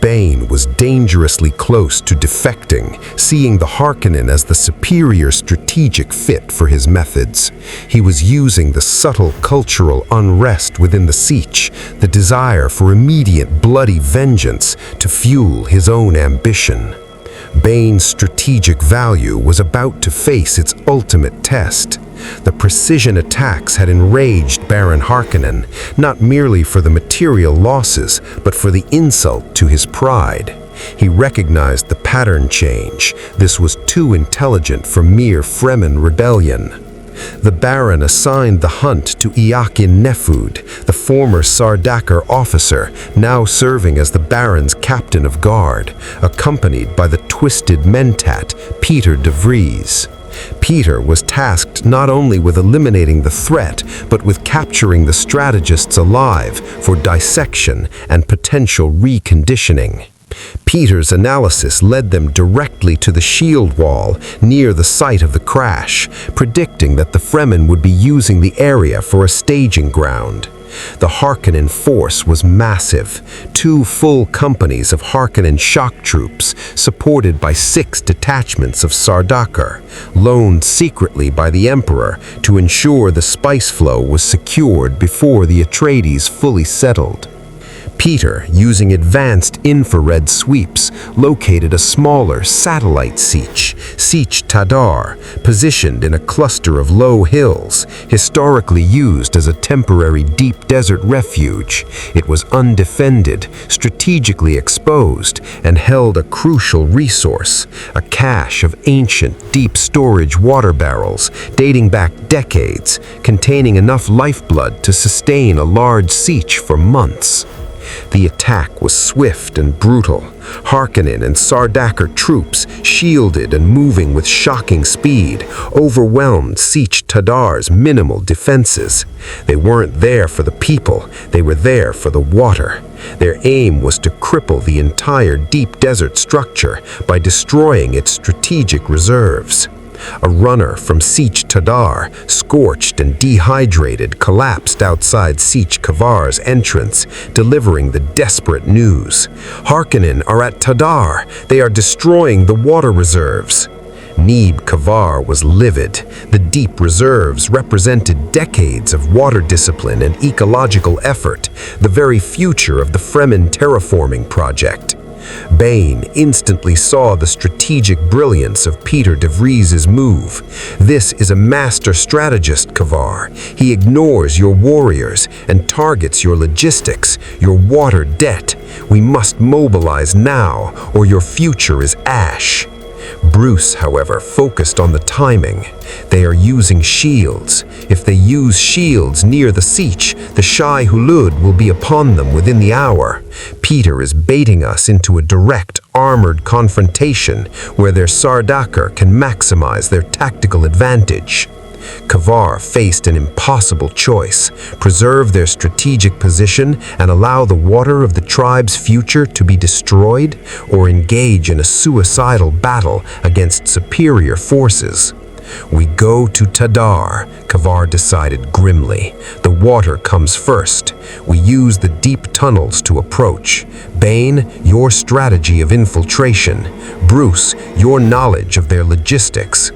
Bane was dangerously close to defecting, seeing the Harkonnen as the superior strategic fit for his methods. He was using the subtle cultural unrest within the Siege, the desire for immediate bloody vengeance, to fuel his own ambition. Bane's strategic value was about to face its ultimate test. The precision attacks had enraged Baron Harkonnen, not merely for the material losses, but for the insult to his pride. He recognized the pattern change. This was too intelligent for mere Fremen rebellion. The Baron assigned the hunt to Iakin Nefud, the former Sardaukar officer, now serving as the Baron's captain of guard, accompanied by the twisted mentat, Peter de Vries. Peter was tasked not only with eliminating the threat, but with capturing the strategists alive for dissection and potential reconditioning. Peter's analysis led them directly to the shield wall near the site of the crash, predicting that the Fremen would be using the area for a staging ground. The Harkonnen force was massive. 2 full companies of Harkonnen shock troops, supported by 6 detachments of Sardaukar, loaned secretly by the Emperor to ensure the spice flow was secured before the Atreides fully settled. Peter, using advanced infrared sweeps, located a smaller satellite siege, Siege Tadar, positioned in a cluster of low hills, historically used as a temporary deep desert refuge. It was undefended, strategically exposed, and held a crucial resource, a cache of ancient deep storage water barrels dating back decades, containing enough lifeblood to sustain a large siege for months. The attack was swift and brutal. Harkonnen and Sardaukar troops, shielded and moving with shocking speed, overwhelmed Siege Tadar's minimal defenses. They weren't there for the people, they were there for the water. Their aim was to cripple the entire deep desert structure by destroying its strategic reserves. A runner from Siege Tadar, scorched and dehydrated, collapsed outside Siege Kavar's entrance, delivering the desperate news. Harkonnen are at Tadar. They are destroying the water reserves. Neeb Kavar was livid. The deep reserves represented decades of water discipline and ecological effort, the very future of the Fremen terraforming project. Bane instantly saw the strategic brilliance of Peter de Vries's move. This is a master strategist, Kavar. He ignores your warriors and targets your logistics, your water debt. We must mobilize now, or your future is ash. Bruce, however, focused on the timing. They are using shields. If they use shields near the siege, the Shai Hulud will be upon them within the hour. Peter is baiting us into a direct, armored confrontation where their Sardaukar can maximize their tactical advantage. Kavar faced an impossible choice: preserve their strategic position and allow the water of the tribe's future to be destroyed, or engage in a suicidal battle against superior forces. We go to Tadar, Kavar decided grimly. The water comes first. We use the deep tunnels to approach. Bane, your strategy of infiltration. Bruce, your knowledge of their logistics.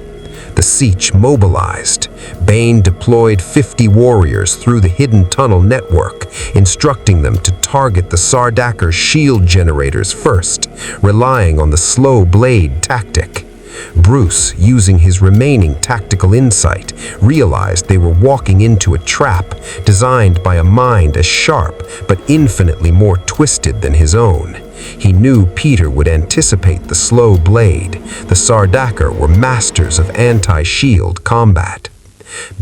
The siege mobilized. Bane deployed 50 warriors through the hidden tunnel network, instructing them to target the Sardaukar shield generators first, relying on the slow blade tactic. Bruce, using his remaining tactical insight, realized they were walking into a trap designed by a mind as sharp but infinitely more twisted than his own. He knew Peter would anticipate the slow blade. The Sardaukar were masters of anti-shield combat.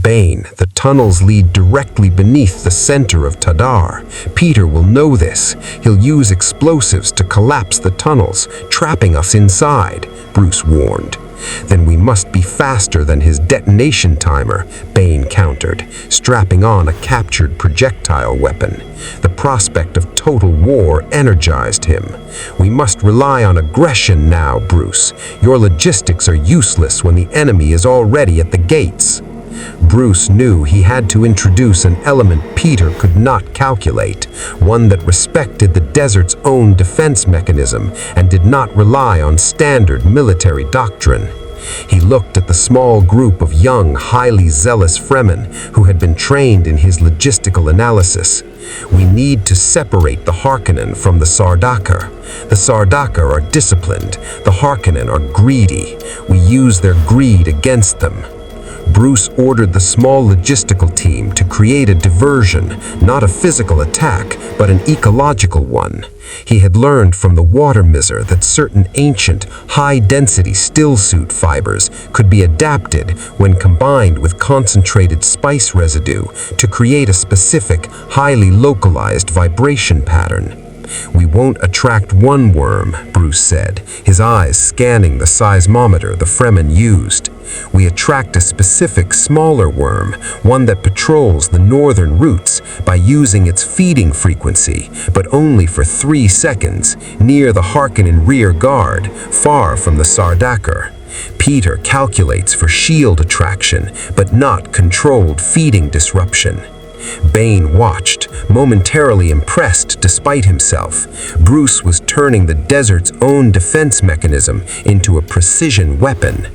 Bane, the tunnels lead directly beneath the center of Tadar. Peter will know this. He'll use explosives to collapse the tunnels, trapping us inside, Bruce warned. Then we must be faster than his detonation timer, Bane countered, strapping on a captured projectile weapon. The prospect of total war energized him. We must rely on aggression now, Bruce. Your logistics are useless when the enemy is already at the gates. Bruce knew he had to introduce an element Peter could not calculate, one that respected the desert's own defense mechanism and did not rely on standard military doctrine. He looked at the small group of young, highly zealous Fremen who had been trained in his logistical analysis. We need to separate the Harkonnen from the Sardaukar. The Sardaukar are disciplined, the Harkonnen are greedy. We use their greed against them. Bruce ordered the small logistical team to create a diversion, not a physical attack, but an ecological one. He had learned from the water miser that certain ancient, high-density stillsuit fibers could be adapted when combined with concentrated spice residue to create a specific, highly localized vibration pattern. We won't attract one worm, Bruce said, his eyes scanning the seismometer the Fremen used. We attract a specific smaller worm, one that patrols the northern routes by using its feeding frequency, but only for 3 seconds, near the Harkonnen rear guard, far from the Sardaukar. Peter calculates for shield attraction, but not controlled feeding disruption. Bane watched, momentarily impressed despite himself. Bruce was turning the desert's own defense mechanism into a precision weapon.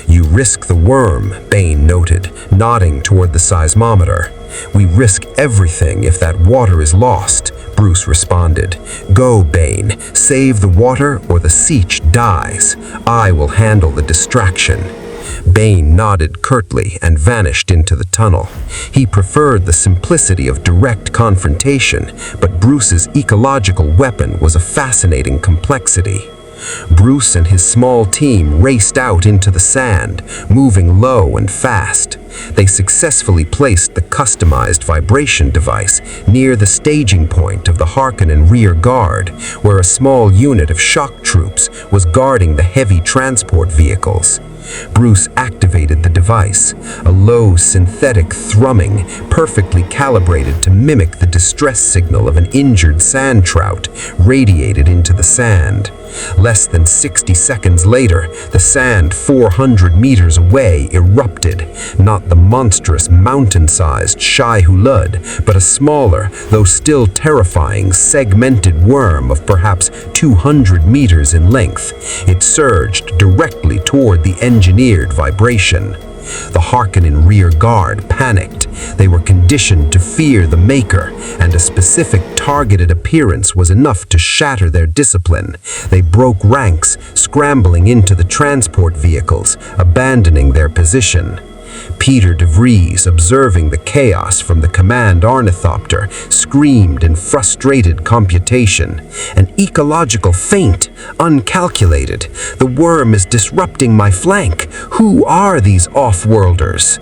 You risk the worm, Bane noted, nodding toward the seismometer. We risk everything if that water is lost, Bruce responded. Go, Bane. Save the water or the siege dies. I will handle the distraction. Bane nodded curtly and vanished into the tunnel. He preferred the simplicity of direct confrontation, but Bruce's ecological weapon was a fascinating complexity. Bruce and his small team raced out into the sand, moving low and fast. They successfully placed the customized vibration device near the staging point of the Harkonnen rear guard, where a small unit of shock troops was guarding the heavy transport vehicles. Bruce activated the device, a low synthetic thrumming perfectly calibrated to mimic the distress signal of an injured sand trout radiated into the sand. Less than 60 seconds later, the sand 400 meters away erupted, not the monstrous mountain-sized Shai Hulud, but a smaller, though still terrifying, segmented worm of perhaps 200 meters in length. It surged directly toward the engineered vibration. The Harkonnen rear guard panicked. They were conditioned to fear the Maker, and a specific targeted appearance was enough to shatter their discipline. They broke ranks, scrambling into the transport vehicles, abandoning their position. Peter de Vries, observing the chaos from the command ornithopter, screamed in frustrated computation. An ecological feint, uncalculated. The worm is disrupting my flank. Who are these off-worlders?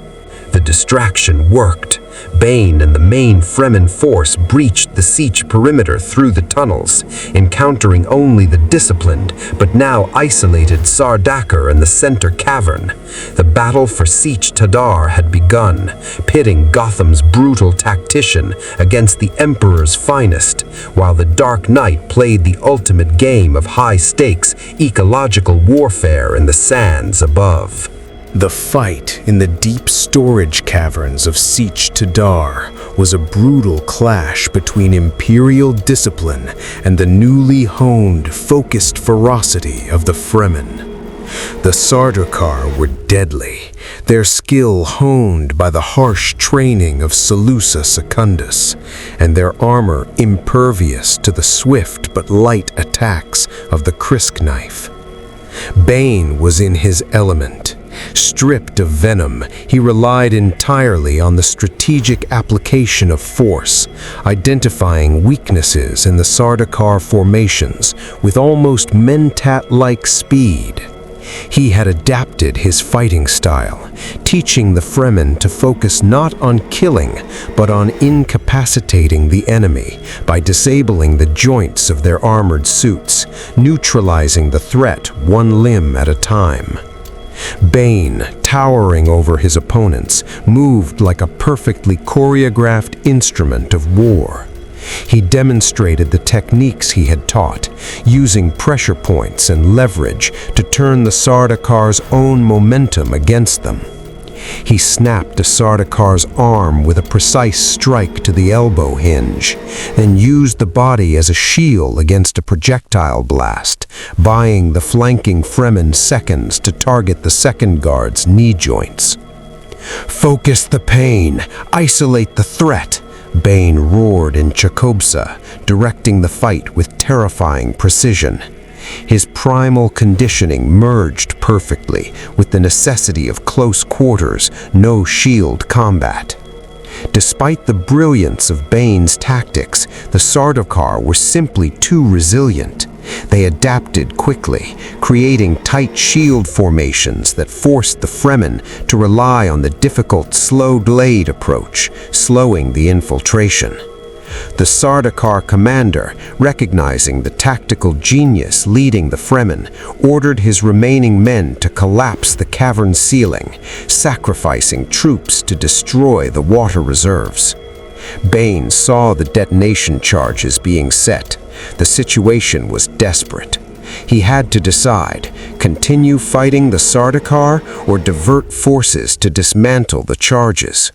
The distraction worked. Bane and the main Fremen force breached the siege perimeter through the tunnels, encountering only the disciplined, but now isolated Sardaukar in the center cavern. The battle for Siege Tadar had begun, pitting Gotham's brutal tactician against the Emperor's finest, while the Dark Knight played the ultimate game of high-stakes ecological warfare in the sands above.
The fight in the deep storage caverns of Siege Tadar was a brutal clash between imperial discipline and the newly honed, focused ferocity of the Fremen. The Sardaukar were deadly, their skill honed by the harsh training of Salusa Secundus, and their armor impervious to the swift but light attacks of the Krisk knife. Bane was in his element. Stripped of venom, he relied entirely on the strategic application of force, identifying weaknesses in the Sardaukar formations with almost mentat-like speed.
He had adapted his fighting style, teaching the Fremen to focus not on killing, but on incapacitating the enemy by disabling the joints of their armored suits, neutralizing the threat one limb at a time. Bane, towering over his opponents, moved like a perfectly choreographed instrument of war. He demonstrated the techniques he had taught, using pressure points and leverage to turn the Sardakar's own momentum against them. He snapped a Sardakar's arm with a precise strike to the elbow hinge, then used the body as a shield against a projectile blast, buying the flanking Fremen seconds to target the second guard's knee joints. "Focus the pain, isolate the threat," Bane roared in Chakobsa, directing the fight with terrifying precision. His primal conditioning merged perfectly with the necessity of close quarters, no shield combat. Despite the brilliance of Bane's tactics, the Sardaukar were simply too resilient. They adapted quickly, creating tight shield formations that forced the Fremen to rely on the difficult slow blade approach, slowing the infiltration. The Sardaukar commander, recognizing the tactical genius leading the Fremen, ordered his remaining men to collapse the cavern ceiling, sacrificing troops to destroy the water reserves. Bane saw the detonation charges being set. The situation was desperate. He had to decide, continue fighting the Sardaukar or divert forces to dismantle the charges.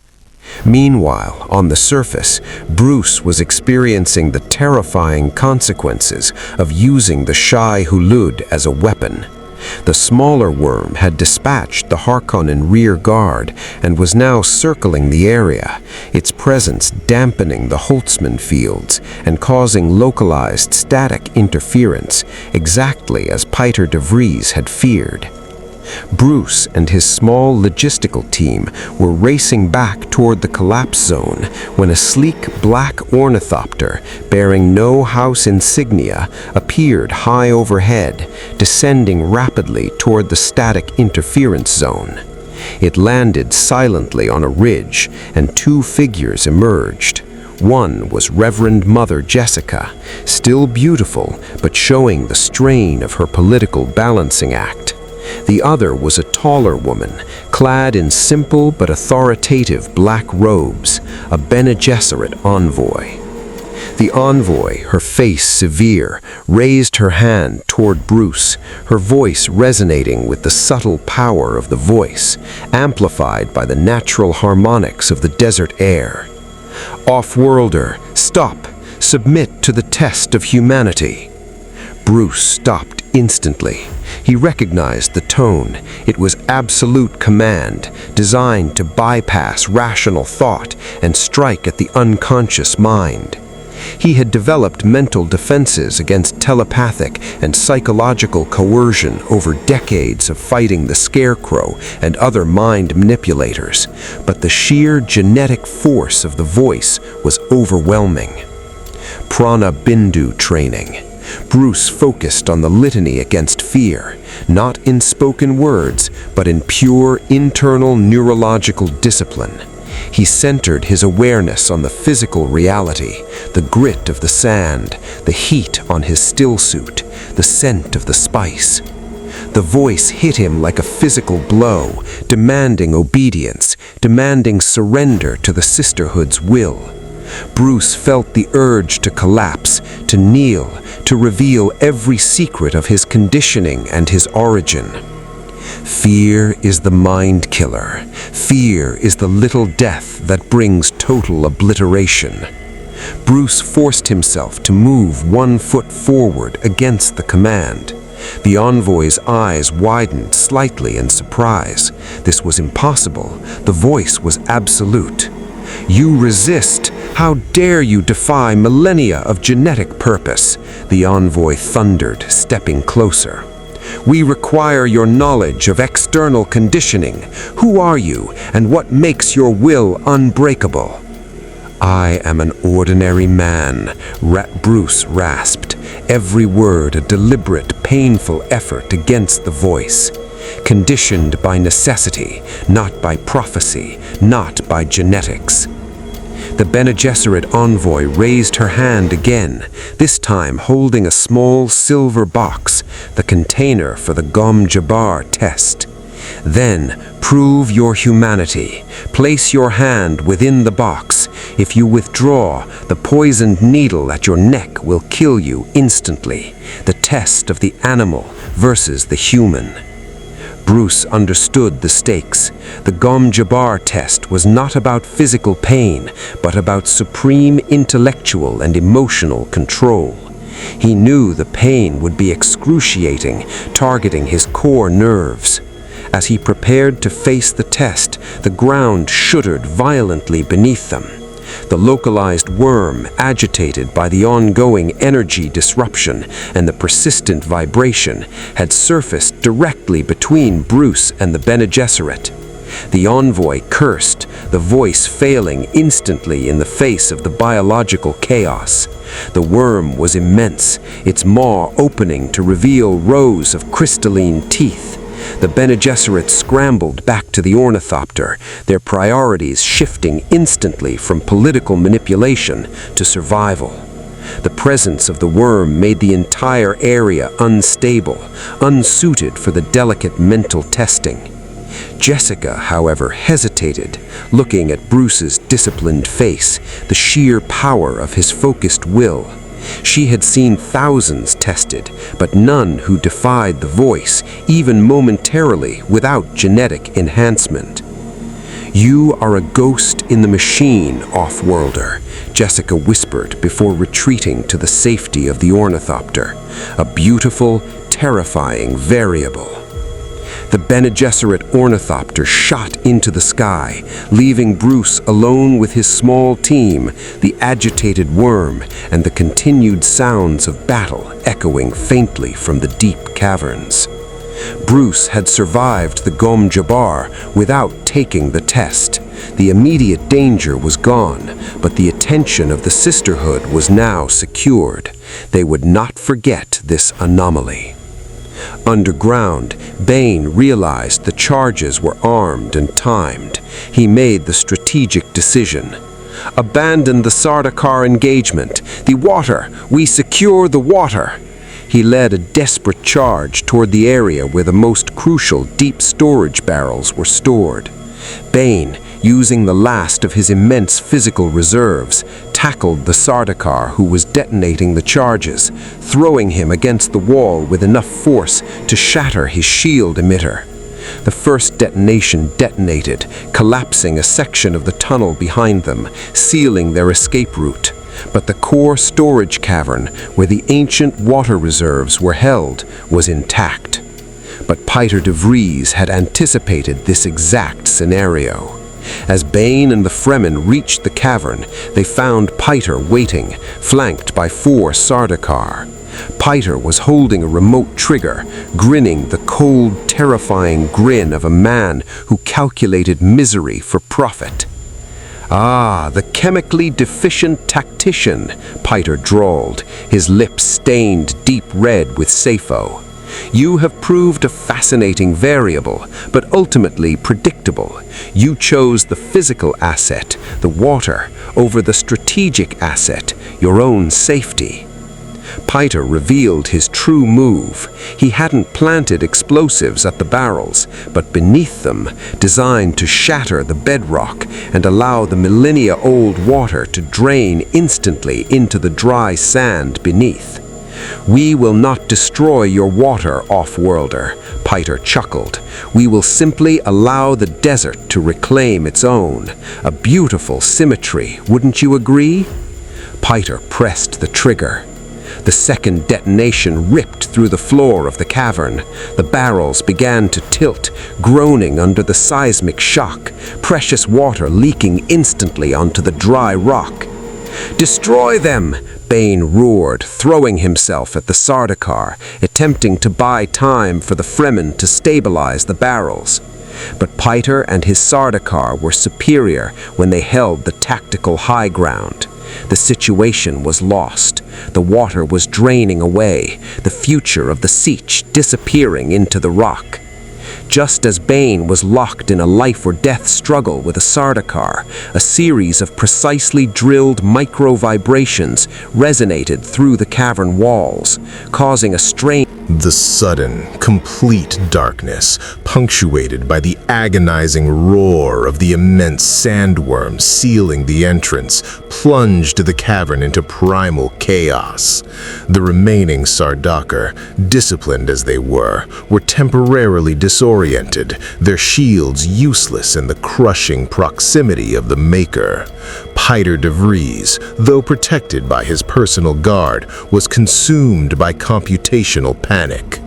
Meanwhile, on the surface, Bruce was experiencing the terrifying consequences of using the Shai Hulud as a weapon. The smaller worm had dispatched the Harkonnen rear guard and was now circling the area, its presence dampening the Holtzman fields and causing localized static interference, exactly as Piter de Vries had feared. Bruce and his small logistical team were racing back toward the collapse zone when a sleek black ornithopter bearing no house insignia appeared high overhead, descending rapidly toward the static interference zone. It landed silently on a ridge, and two figures emerged. One was Reverend Mother Jessica, still beautiful but showing the strain of her political balancing act. The other was a taller woman, clad in simple but authoritative black robes, a Bene Gesserit envoy. The envoy, her face severe, raised her hand toward Bruce, her voice resonating with the subtle power of the voice, amplified by the natural harmonics of the desert air. "Off-worlder, stop! Submit to the test of humanity." Bruce stopped instantly. He recognized the tone. It was absolute command, designed to bypass rational thought and strike at the unconscious mind. He had developed mental defenses against telepathic and psychological coercion over decades of fighting the Scarecrow and other mind manipulators, but the sheer genetic force of the voice was overwhelming. Prana Bindu training. Bruce focused on the litany against fear, not in spoken words, but in pure internal neurological discipline. He centered his awareness on the physical reality, the grit of the sand, the heat on his stillsuit, the scent of the spice. The voice hit him like a physical blow, demanding obedience, demanding surrender to the sisterhood's will. Bruce felt the urge to collapse, to kneel, to reveal every secret of his conditioning and his origin. Fear is the mind killer. Fear is the little death that brings total obliteration. Bruce forced himself to move 1 foot forward against the command. The envoy's eyes widened slightly in surprise. This was impossible. The voice was absolute. "You resist! How dare you defy millennia of genetic purpose?" the envoy thundered, stepping closer. "We require your knowledge of external conditioning. Who are you, and what makes your will unbreakable?" "I am an ordinary man," Bruce rasped, every word a deliberate, painful effort against the voice.
conditioned by necessity, not by prophecy, not by genetics. The Bene Gesserit envoy raised her hand again, this time holding a small silver box, the container for the Gom Jabbar test. Then, prove your humanity. Place your hand within the box. If you withdraw, the poisoned needle at your neck will kill you instantly. The test of the animal versus the human. Bruce understood the stakes. The Gom Jabbar test was not about physical pain, but about supreme intellectual and emotional control. He knew the pain would be excruciating, targeting his core nerves. As he prepared to face the test, the ground shuddered violently beneath them. The localized worm, agitated by the ongoing energy disruption and the persistent vibration, had surfaced directly between Bruce and the Bene Gesserit. The envoy cursed, the voice failing instantly in the face of the biological chaos. The worm was immense, its maw opening to reveal rows of crystalline teeth. The Bene Gesserit scrambled back to the ornithopter, their priorities shifting instantly from political manipulation to survival. The presence of the worm made the entire area unstable, unsuited for the delicate mental testing. Jessica, however, hesitated, looking at Bruce's disciplined face, the sheer power of his focused will. She had seen thousands tested, but none who defied the voice, even momentarily, without genetic enhancement. "You are a ghost in the machine, off-worlder," Jessica whispered before retreating to the safety of the ornithopter, a beautiful, terrifying variable. The Bene Gesserit ornithopter shot into the sky, leaving Bruce alone with his small team, the agitated worm, and the continued sounds of battle echoing faintly from the deep caverns. Bruce had survived the Gom Jabbar without taking the test. The immediate danger was gone, but the attention of the Sisterhood was now secured. They would not forget this anomaly. Underground, Bane realized the charges were armed and timed. He made the strategic decision. "Abandon the Sardaukar engagement. The water! We secure the water!" He led a desperate charge toward the area where the most crucial deep storage barrels were stored. Bane, using the last of his immense physical reserves, tackled the Sardaukar who was detonating the charges, throwing him against the wall with enough force to shatter his shield emitter. The first detonation detonated, collapsing a section of the tunnel behind them, sealing their escape route. But the core storage cavern, where the ancient water reserves were held, was intact. But Piter de Vries had anticipated this exact scenario. As Bane and the Fremen reached the cavern, they found Piter waiting, flanked by 4 Sardaukar. Piter was holding a remote trigger, grinning the cold, terrifying grin of a man who calculated misery for profit. "Ah, the chemically deficient tactician," Piter drawled, his lips stained deep red with Sappho. "You have proved a fascinating variable, but ultimately predictable. You chose the physical asset, the water, over the strategic asset, your own safety." Piter revealed his true move. He hadn't planted explosives at the barrels, but beneath them, designed to shatter the bedrock and allow the millennia-old water to drain instantly into the dry sand beneath. "We will not destroy your water, off-worlder," Piter chuckled. "We will simply allow the desert to reclaim its own. A beautiful symmetry, wouldn't you agree?" Piter pressed the trigger. The second detonation ripped through the floor of the cavern. The barrels began to tilt, groaning under the seismic shock, precious water leaking instantly onto the dry rock. "Destroy them!" Bane roared, throwing himself at the Sardaukar, attempting to buy time for the Fremen to stabilize the barrels. But Piter and his Sardaukar were superior when they held the tactical high ground. The situation was lost. The water was draining away, the future of the siege disappearing into the rock. Just as Bane was locked in a life-or-death struggle with a Sardaukar, a series of precisely drilled micro-vibrations resonated through the cavern walls, causing a strange...
The sudden, complete darkness, punctuated by the agonizing roar of the immense sandworms sealing the entrance, plunged the cavern into primal chaos. The remaining Sardaukar, disciplined as they were temporarily disoriented, their shields useless in the crushing proximity of the Maker. Piter de Vries, though protected by his personal guard, was consumed by computational panic.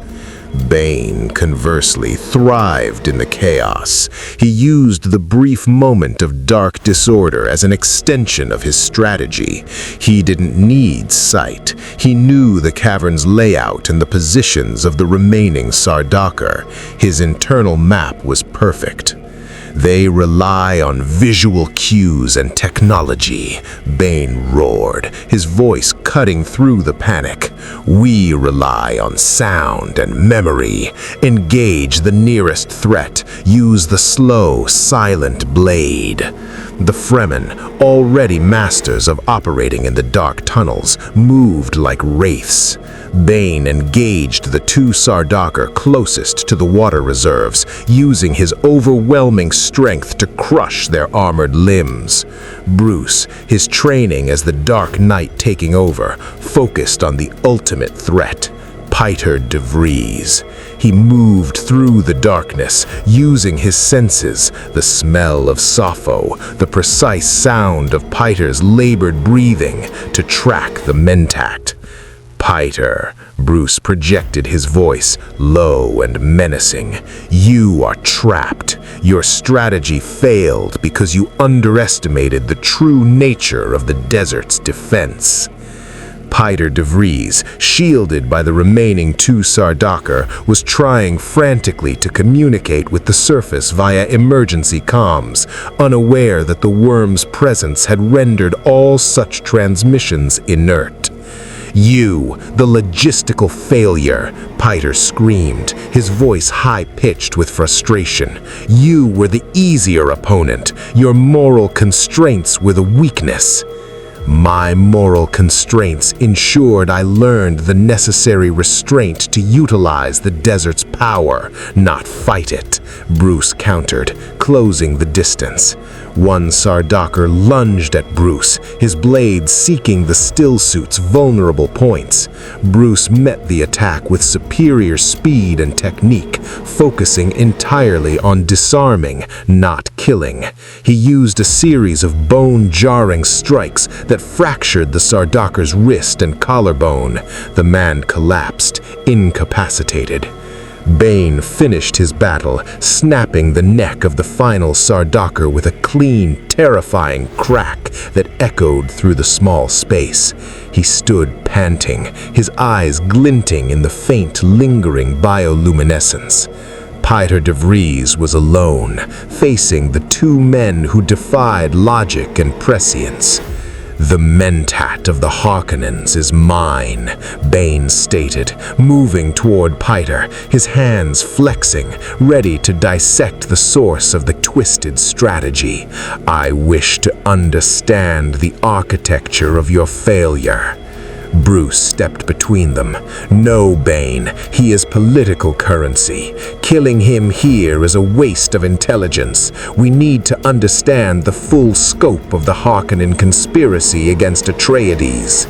Bane, conversely, thrived in the chaos. He used the brief moment of dark disorder as an extension of his strategy. He didn't need sight. He knew the cavern's layout and the positions of the remaining Sardaukar. His internal map was perfect. They rely on visual cues and technology, Bane roared, his voice cutting through the panic. We rely on sound and memory. Engage the nearest threat. Use the slow, silent blade. The Fremen, already masters of operating in the dark tunnels, moved like wraiths. Bane engaged the two Sardaukar closest to the water reserves, using his overwhelming strength to crush their armored limbs. Bruce, his training as the Dark Knight taking over, focused on the ultimate threat, Piter de Vries. He moved through the darkness, using his senses, the smell of Sappho, the precise sound of Piter's labored breathing, to track the Mentat. Piter, Bruce projected his voice, low and menacing. You are trapped. Your strategy failed because you underestimated the true nature of the desert's defense. Piter de Vries, shielded by the remaining two Sardaukar, was trying frantically to communicate with the surface via emergency comms, unaware that the worm's presence had rendered all such transmissions inert. You, the logistical failure, Piter screamed, his voice high-pitched with frustration. You were the easier opponent. Your moral constraints were the weakness. My moral constraints ensured I learned the necessary restraint to utilize the desert's power, not fight it, Bruce countered, closing the distance. One Sardaukar lunged at Bruce, his blade seeking the stillsuit's vulnerable points. Bruce met the attack with superior speed and technique, focusing entirely on disarming, not killing. He used a series of bone-jarring strikes that fractured the Sardaukar's wrist and collarbone. The man collapsed, incapacitated. Bane finished his battle, snapping the neck of the final Sardaukar with a clean, terrifying crack that echoed through the small space. He stood panting, his eyes glinting in the faint, lingering bioluminescence. Piter de Vries was alone, facing the two men who defied logic and prescience. The Mentat of the Harkonnens is mine, Bane stated, moving toward Piter, his hands flexing, ready to dissect the source of the twisted strategy. I wish to understand the architecture of your failure. Bruce stepped between them. No, Bane, he is political currency. Killing him here is a waste of intelligence. We need to understand the full scope of the Harkonnen conspiracy against Atreides.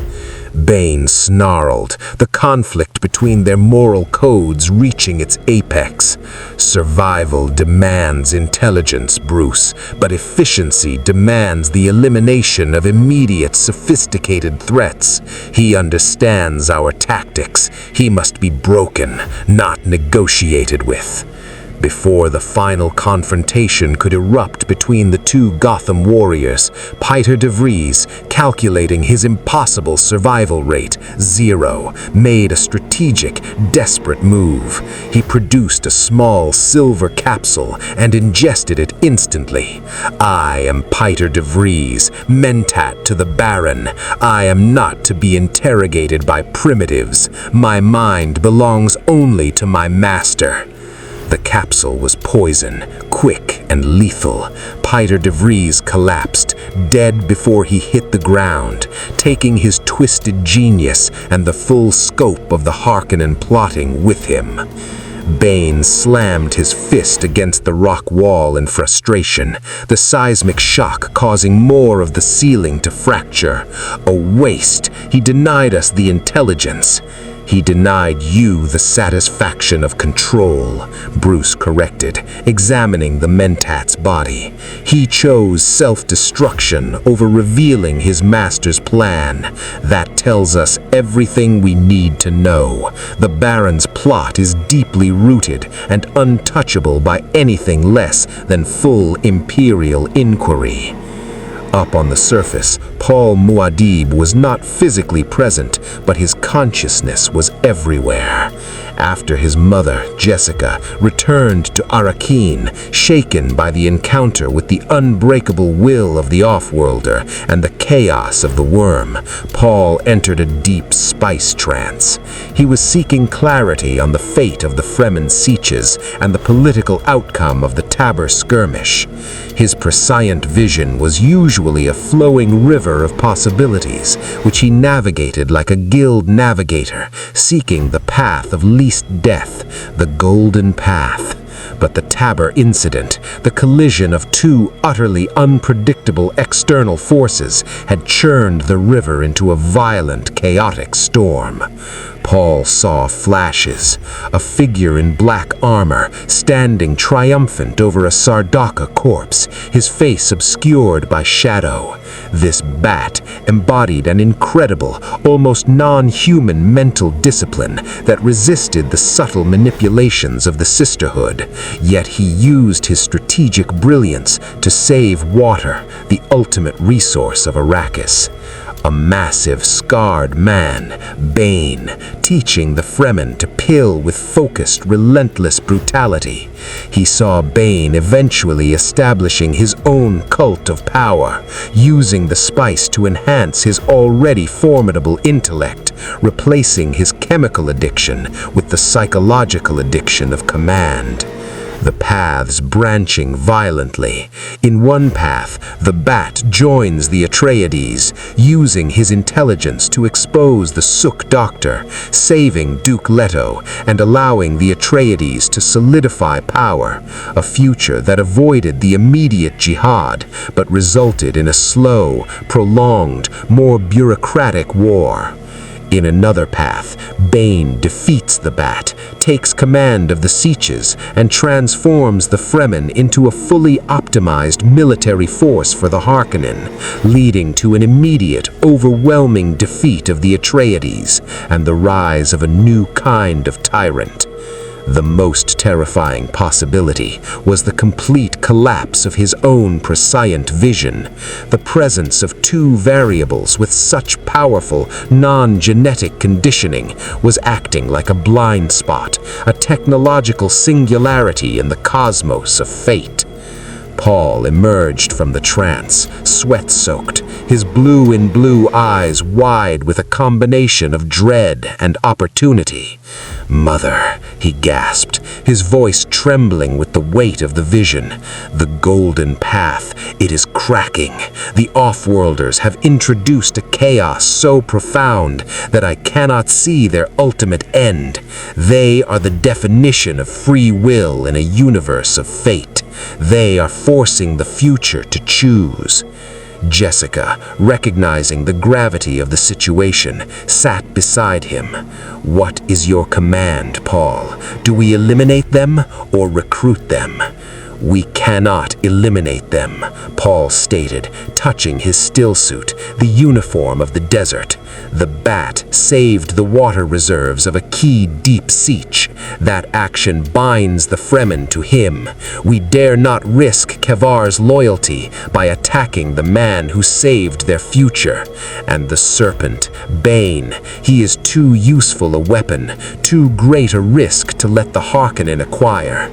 Bane snarled, the conflict between their moral codes reaching its apex. Survival demands intelligence, Bruce, but efficiency demands the elimination of immediate, sophisticated threats. He understands our tactics. He must be broken, not negotiated with. Before the final confrontation could erupt between the two Gotham warriors, Piter de Vries, calculating his impossible survival rate, 0, made a strategic, desperate move. He produced a small silver capsule and ingested it instantly. I am Piter de Vries, Mentat to the Baron. I am not to be interrogated by primitives. My mind belongs only to my master.
The capsule was poison, quick and lethal. Piter de Vries collapsed, dead before he hit the ground, taking his twisted genius and the full scope of the Harkonnen plotting with him. Bane slammed his fist against the rock wall in frustration, the seismic shock causing more of the ceiling to fracture. A waste. He denied us the intelligence. He denied you the satisfaction of control, Bruce corrected, examining the Mentat's body. He chose self-destruction over revealing his master's plan. That tells us everything we need to know. The Baron's plot is deeply rooted and untouchable by anything less than full Imperial inquiry. Up on the surface, Paul Muad'Dib was not physically present, but his consciousness was everywhere. After his mother, Jessica, returned to Arrakis, shaken by the encounter with the unbreakable will of the Offworlder and the chaos of the worm, Paul entered a deep spice trance. He was seeking clarity on the fate of the Fremen sieges and the political outcome of the Tabor skirmish. His prescient vision was usually a flowing river of possibilities, which he navigated like a guild navigator, seeking the path of least death, the golden path. But the Tabor incident, the collision of two utterly unpredictable external forces, had churned the river into a violent, chaotic storm. Paul saw flashes, a figure in black armor standing triumphant over a Sardaukar corpse, his face obscured by shadow. This bat embodied an incredible, almost non-human mental discipline that resisted the subtle manipulations of the Sisterhood, yet he used his strategic brilliance to save water, the ultimate resource of Arrakis. A massive, scarred man, Bane, teaching the Fremen to pill with focused, relentless brutality. He saw Bane eventually establishing his own cult of power, using the spice to enhance his already formidable intellect, replacing his chemical addiction with the psychological addiction of command. The paths branching violently. In one path, the Bat joins the Atreides, using his intelligence to expose the Suk Doctor, saving Duke Leto and allowing the Atreides to solidify power, a future that avoided the immediate jihad but resulted in a slow, prolonged, more bureaucratic war. In another path, Bane defeats the Bat, takes command of the Sieges, and transforms the Fremen into a fully optimized military force for the Harkonnen, leading to an immediate, overwhelming defeat of the Atreides and the rise of a new kind of tyrant. The most terrifying possibility was the complete collapse of his own prescient vision. The presence of two variables with such powerful, non-genetic conditioning was acting like a blind spot, a technological singularity in the cosmos of fate. Paul emerged from the trance, sweat-soaked, his blue eyes wide with a combination of dread and opportunity. "Mother," he gasped, his voice trembling with the weight of the vision. "The golden path, it is cracking. The Offworlders have introduced a chaos so profound that I cannot see their ultimate end. They are the definition of free will in a universe of fate. They are forcing the future to choose." Jessica, recognizing the gravity of the situation, sat beside him. "What is your command, Paul? Do we eliminate them or recruit them?" "We cannot eliminate them," Paul stated, touching his stillsuit, the uniform of the desert. "The Bat saved the water reserves of a key deep siege. That action binds the Fremen to him. We dare not risk Kavar's loyalty by attacking the man who saved their future. And the serpent, Bane, he is too useful a weapon, too great a risk to let the Harkonnen acquire."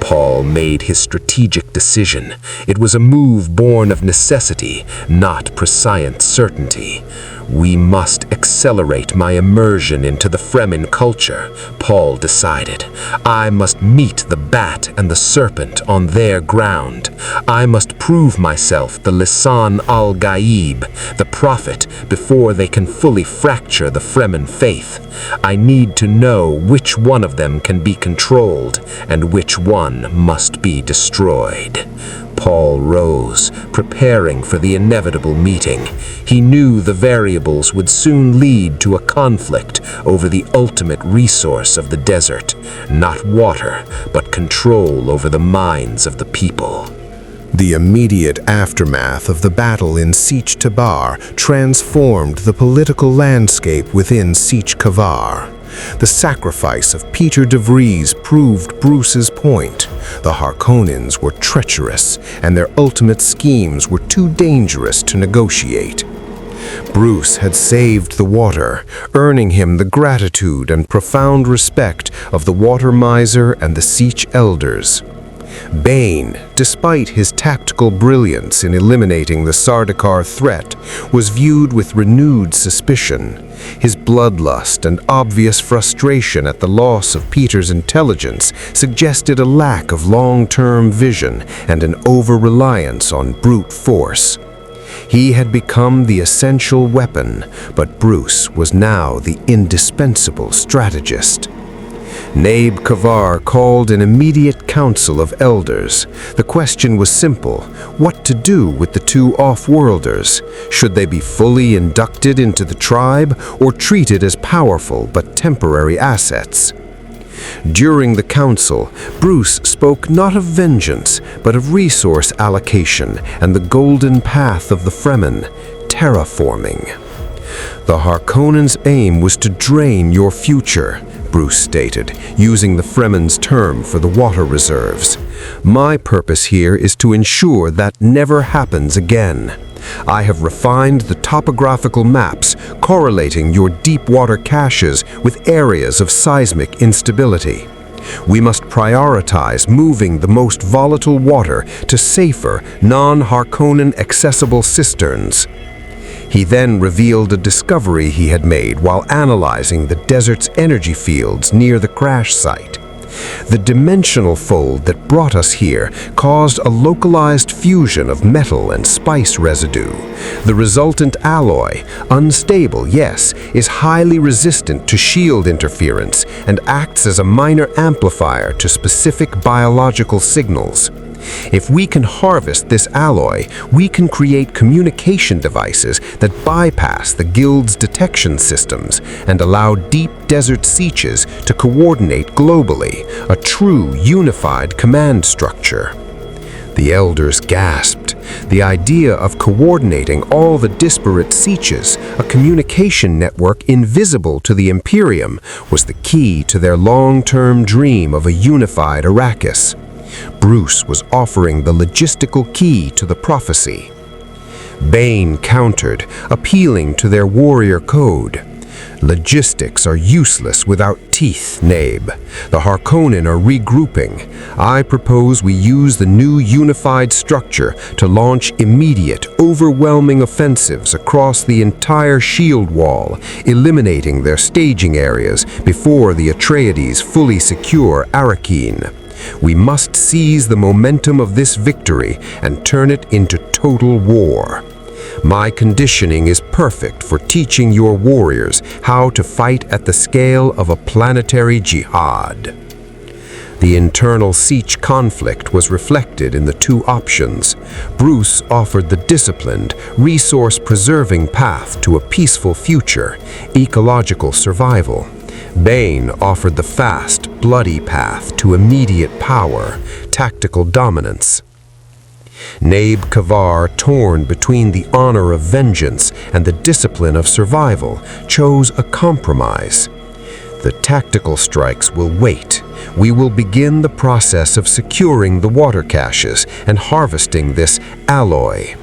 Paul made his strategic decision. It was a move born of necessity, not prescient certainty. We must accelerate my immersion into the Fremen culture, Paul decided. I must meet the bat and the serpent on their ground. I must prove myself the Lisan al-Gaib, the prophet, before they can fully fracture the Fremen faith. I need to know which one of them can be controlled and which one must be destroyed. Paul rose, preparing for the inevitable meeting. He knew the variables would soon lead to a conflict over the ultimate resource of the desert, not water, but control over the minds of the people.
The immediate aftermath of the battle in Sietch Tabr transformed the political landscape within Sietch Kavar. The sacrifice of Peter de Vries proved Bruce's point. The Harkonnens were treacherous, and their ultimate schemes were too dangerous to negotiate. Bruce had saved the water, earning him the gratitude and profound respect of the water miser and the Sietch elders. Bane, despite his tactical brilliance in eliminating the Sardaukar threat, was viewed with renewed suspicion. His bloodlust and obvious frustration at the loss of Peter's intelligence suggested a lack of long-term vision and an over-reliance on brute force. He had become the essential weapon, but Bruce was now the indispensable strategist. Naib Kavar called an immediate council of elders. The question was simple: what to do with the two off-worlders? Should they be fully inducted into the tribe or treated as powerful but temporary assets? During the council, Bruce spoke not of vengeance, but of resource allocation and the golden path of the Fremen, terraforming. The Harkonnens' aim was to drain your future, Bruce stated, using the Fremen's term for the water reserves. My purpose here is to ensure that never happens again. I have refined the topographical maps correlating your deep water caches with areas of seismic instability. We must prioritize moving the most volatile water to safer, non-Harkonnen accessible cisterns. He then revealed a discovery he had made while analyzing the desert's energy fields near the crash site. The dimensional fold that brought us here caused a localized fusion of metal and spice residue. The resultant alloy, unstable, yes, is highly resistant to shield interference and acts as a minor amplifier to specific biological signals. If we can harvest this alloy, we can create communication devices that bypass the Guild's detection systems and allow deep desert sietches to coordinate globally, a true unified command structure. The elders gasped. The idea of coordinating all the disparate sietches, a communication network invisible to the Imperium, was the key to their long-term dream of a unified Arrakis. Bruce was offering the logistical key to the prophecy. Bane countered, appealing to their warrior code. Logistics are useless without teeth, Naib. The Harkonnen are regrouping. I propose we use the new unified structure to launch immediate, overwhelming offensives across the entire shield wall, eliminating their staging areas before the Atreides fully secure Arrakis. We must seize the momentum of this victory and turn it into total war. My conditioning is perfect for teaching your warriors how to fight at the scale of a planetary jihad. The internal Sietch conflict was reflected in the two options. Bruce offered the disciplined, resource-preserving path to a peaceful future, ecological survival. Bane offered the fast, bloody path to immediate power, tactical dominance. Naib Kavar, torn between the honor of vengeance and the discipline of survival, chose a compromise. The tactical strikes will wait. We will begin the process of securing the water caches and harvesting this alloy.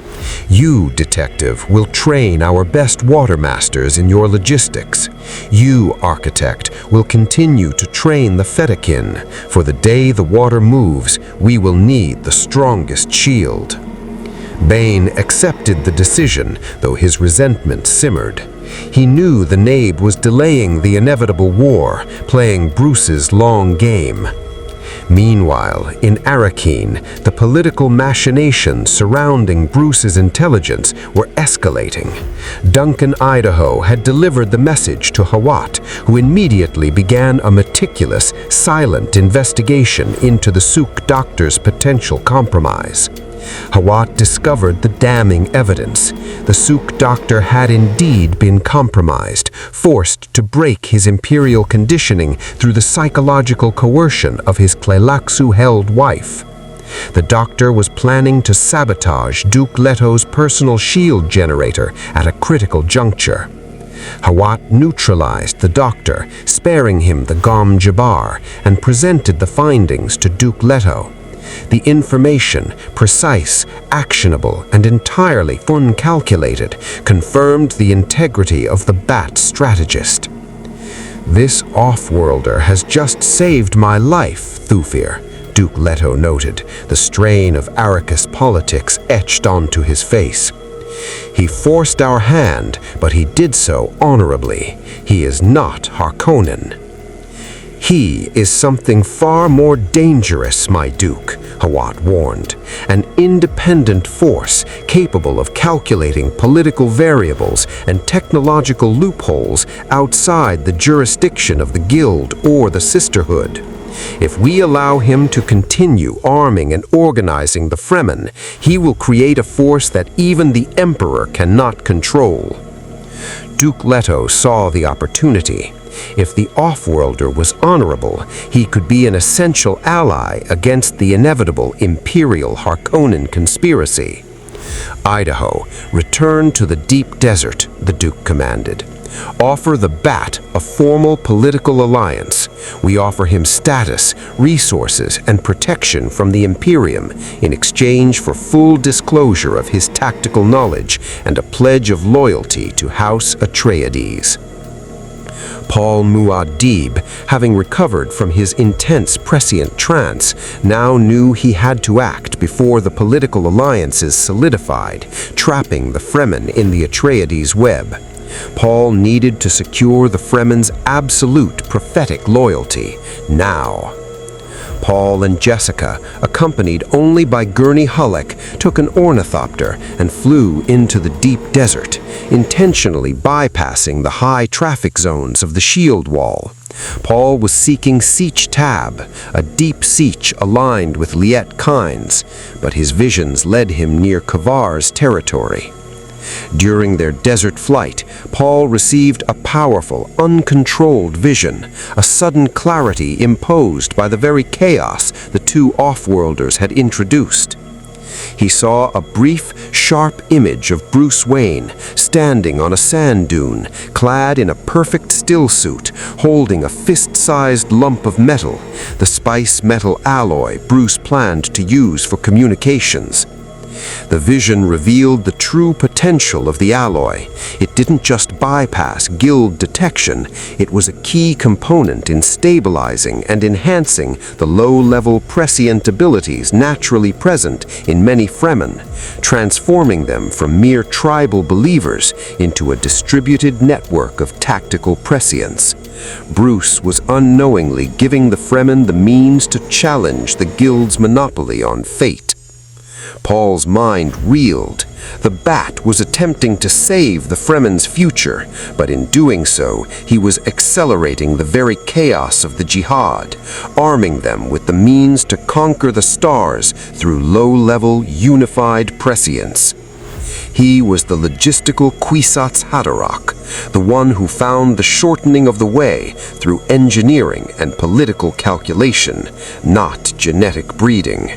You, detective, will train our best water masters in your logistics. You, architect, will continue to train the Fedaykin. For the day the water moves, we will need the strongest shield. Bane accepted the decision, though his resentment simmered. He knew the Nabe was delaying the inevitable war, playing Bruce's long game. Meanwhile, in Arrakis, the political machinations surrounding Bruce's intelligence were escalating. Duncan Idaho had delivered the message to Hawat, who immediately began a meticulous, silent investigation into the Sook doctor's potential compromise. Hawat discovered the damning evidence. The Sook doctor had indeed been compromised, forced to break his imperial conditioning through the psychological coercion of his Tleilaxu-held wife. The doctor was planning to sabotage Duke Leto's personal shield generator at a critical juncture. Hawat neutralized the doctor, sparing him the Gom Jabbar, and presented the findings to Duke Leto. The information, precise, actionable, and entirely uncalculated, confirmed the integrity of the Bat strategist. "This off-worlder has just saved my life, Thufir," Duke Leto noted, the strain of Arrakis politics etched onto his face. "He forced our hand, but he did so honorably. He is not Harkonnen." "He is something far more dangerous, my Duke," Hawat warned. "An independent force capable of calculating political variables and technological loopholes outside the jurisdiction of the Guild or the Sisterhood. If we allow him to continue arming and organizing the Fremen, he will create a force that even the Emperor cannot control." Duke Leto saw the opportunity. If the off-worlder was honorable, he could be an essential ally against the inevitable Imperial Harkonnen conspiracy. "Idaho, return to the deep desert," the Duke commanded. "Offer the Bat a formal political alliance. We offer him status, resources, and protection from the Imperium in exchange for full disclosure of his tactical knowledge and a pledge of loyalty to House Atreides." Paul Muad'Dib, having recovered from his intense prescient trance, now knew he had to act before the political alliances solidified, trapping the Fremen in the Atreides web. Paul needed to secure the Fremen's absolute prophetic loyalty, now. Paul and Jessica, accompanied only by Gurney Hullock, took an ornithopter and flew into the deep desert, intentionally bypassing the high traffic zones of the shield wall. Paul was seeking Sietch Tab, a deep Sietch aligned with Liet Kynes, but his visions led him near Kavar's territory. During their desert flight, Paul received a powerful, uncontrolled vision, a sudden clarity imposed by the very chaos the two off-worlders had introduced. He saw a brief, sharp image of Bruce Wayne standing on a sand dune, clad in a perfect still suit, holding a fist-sized lump of metal, the spice metal alloy Bruce planned to use for communications. The vision revealed the true potential of the alloy. It didn't just bypass guild detection, it was a key component in stabilizing and enhancing the low-level prescient abilities naturally present in many Fremen, transforming them from mere tribal believers into a distributed network of tactical prescience. Bruce was unknowingly giving the Fremen the means to challenge the guild's monopoly on fate. Paul's mind reeled. The Bat was attempting to save the Fremen's future, but in doing so, he was accelerating the very chaos of the Jihad, arming them with the means to conquer the stars through low-level, unified prescience. He was the logistical Kwisatz Haderach, the one who found the shortening of the way through engineering and political calculation, not genetic breeding.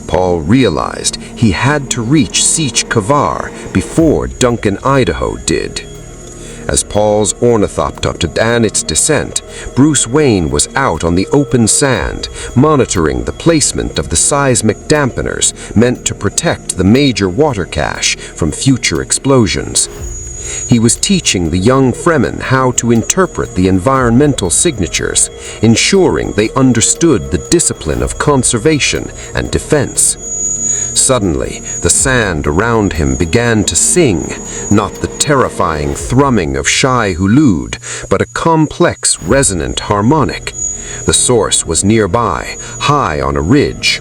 Paul realized he had to reach Sietch Kavar before Duncan Idaho did.
As Paul's ornithopter began its descent, Bruce Wayne was out on the open sand, monitoring the placement of the seismic dampeners meant to protect the major water cache from future explosions. He was teaching the young Fremen how to interpret the environmental signatures, ensuring they understood the discipline of conservation and defense. Suddenly, the sand around him began to sing, not the terrifying thrumming of Shai Hulud, but a complex, resonant harmonic. The source was nearby, high on a ridge.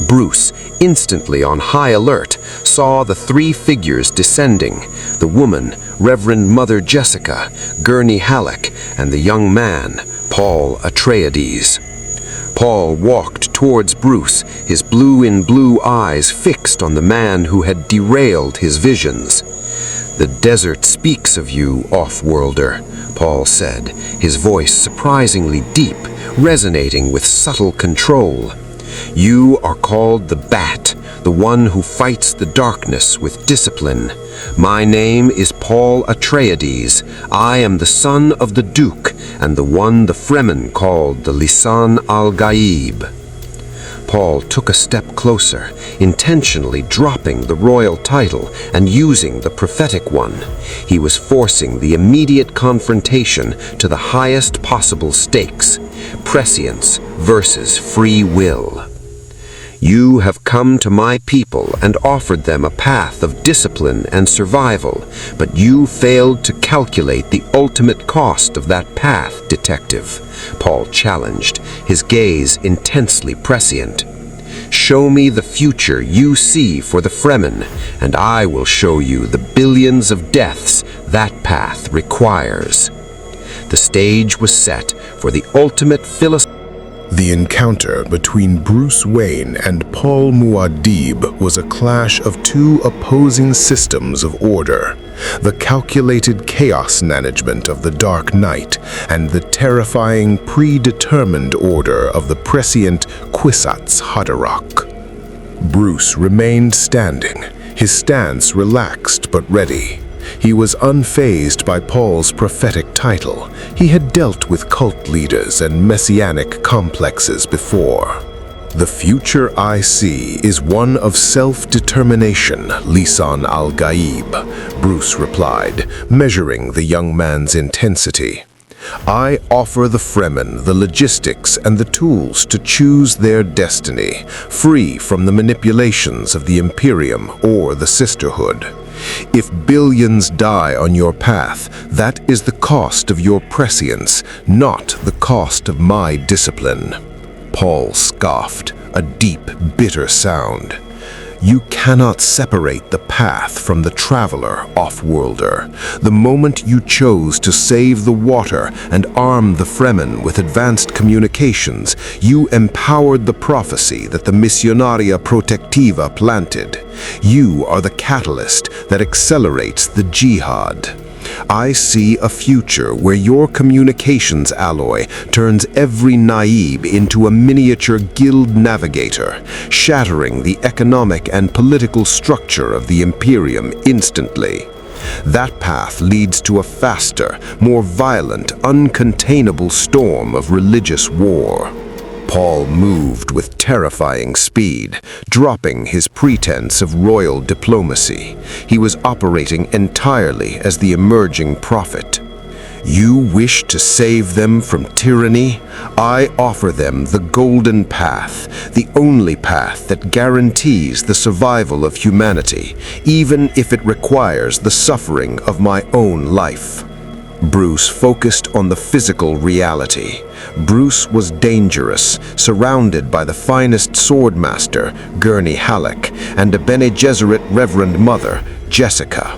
Bruce, instantly on high alert, saw the three figures descending: the woman, Reverend Mother Jessica, Gurney Halleck, and the young man, Paul Atreides. Paul walked towards Bruce, his blue-in-blue eyes fixed on the man who had derailed his visions. "The desert speaks of you, off-worlder," Paul said, his voice surprisingly deep, resonating with subtle control. "You are called the Bat, the one who fights the darkness with discipline. My name is Paul Atreides. I am the son of the Duke, and the one the Fremen called the Lisan al-Gaib." Paul took a step closer, intentionally dropping the royal title and using the prophetic one. He was forcing the immediate confrontation to the highest possible stakes: prescience versus free will. "You have come to my people and offered them a path of discipline and survival, but you failed to calculate the ultimate cost of that path, detective," Paul challenged, his gaze intensely prescient. "Show me the future you see for the Fremen, and I will show you the billions of deaths that path requires." The stage was set for the ultimate philosophical.
The encounter between Bruce Wayne and Paul Muad'Dib was a clash of two opposing systems of order: the calculated chaos management of the Dark Knight and the terrifying predetermined order of the prescient Kwisatz Haderach. Bruce remained standing, his stance relaxed but ready. He was unfazed by Paul's prophetic title. He had dealt with cult leaders and messianic complexes before. "The future I see is one of self-determination, Lisan al-Gaib," Bruce replied, measuring the young man's intensity. "I offer the Fremen the logistics and the tools to choose their destiny, free from the manipulations of the Imperium or the Sisterhood. If billions die on your path, that is the cost of your prescience, not the cost of my discipline." Paul scoffed, a deep, bitter sound. "You cannot separate the path from the traveler, off-worlder. The moment you chose to save the water and arm the Fremen with advanced communications, you empowered the prophecy that the Missionaria Protectiva planted. You are the catalyst that accelerates the jihad. I see a future where your communications alloy turns every Naib into a miniature guild navigator, shattering the economic and political structure of the Imperium instantly. That path leads to a faster, more violent, uncontainable storm of religious war." Paul moved with terrifying speed, dropping his pretense of royal diplomacy. He was operating entirely as the emerging prophet. "You wish to save them from tyranny? I offer them the golden path, the only path that guarantees the survival of humanity, even if it requires the suffering of my own life." Bruce focused on the physical reality. Bruce was dangerous, surrounded by the finest swordmaster, Gurney Halleck, and a Bene Gesserit Reverend Mother, Jessica.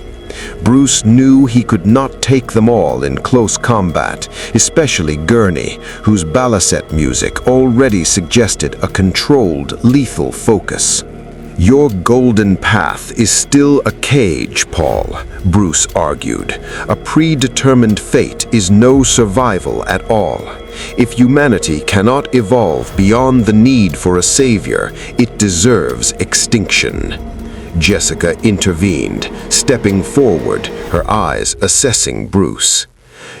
Bruce knew he could not take them all in close combat, especially Gurney, whose baliset music already suggested a controlled, lethal focus. "Your golden path is still a cage, Paul," Bruce argued. "A predetermined fate is no survival at all. If humanity cannot evolve beyond the need for a savior, it deserves extinction."
Jessica intervened, stepping forward, her eyes assessing Bruce.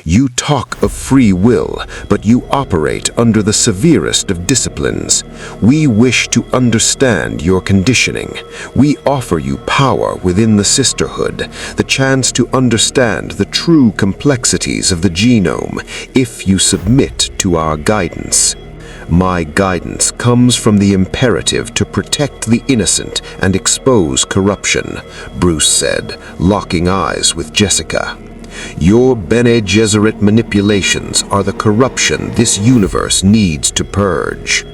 You talk of free will, but you operate under the severest of disciplines. We wish to understand your conditioning. We offer you power within the sisterhood, the chance to understand the true complexities of the genome, if you submit to our guidance. My guidance comes from the imperative to protect the innocent and expose corruption, Bruce said, locking eyes with Jessica. Your Bene Gesserit manipulations are the corruption this universe needs to purge.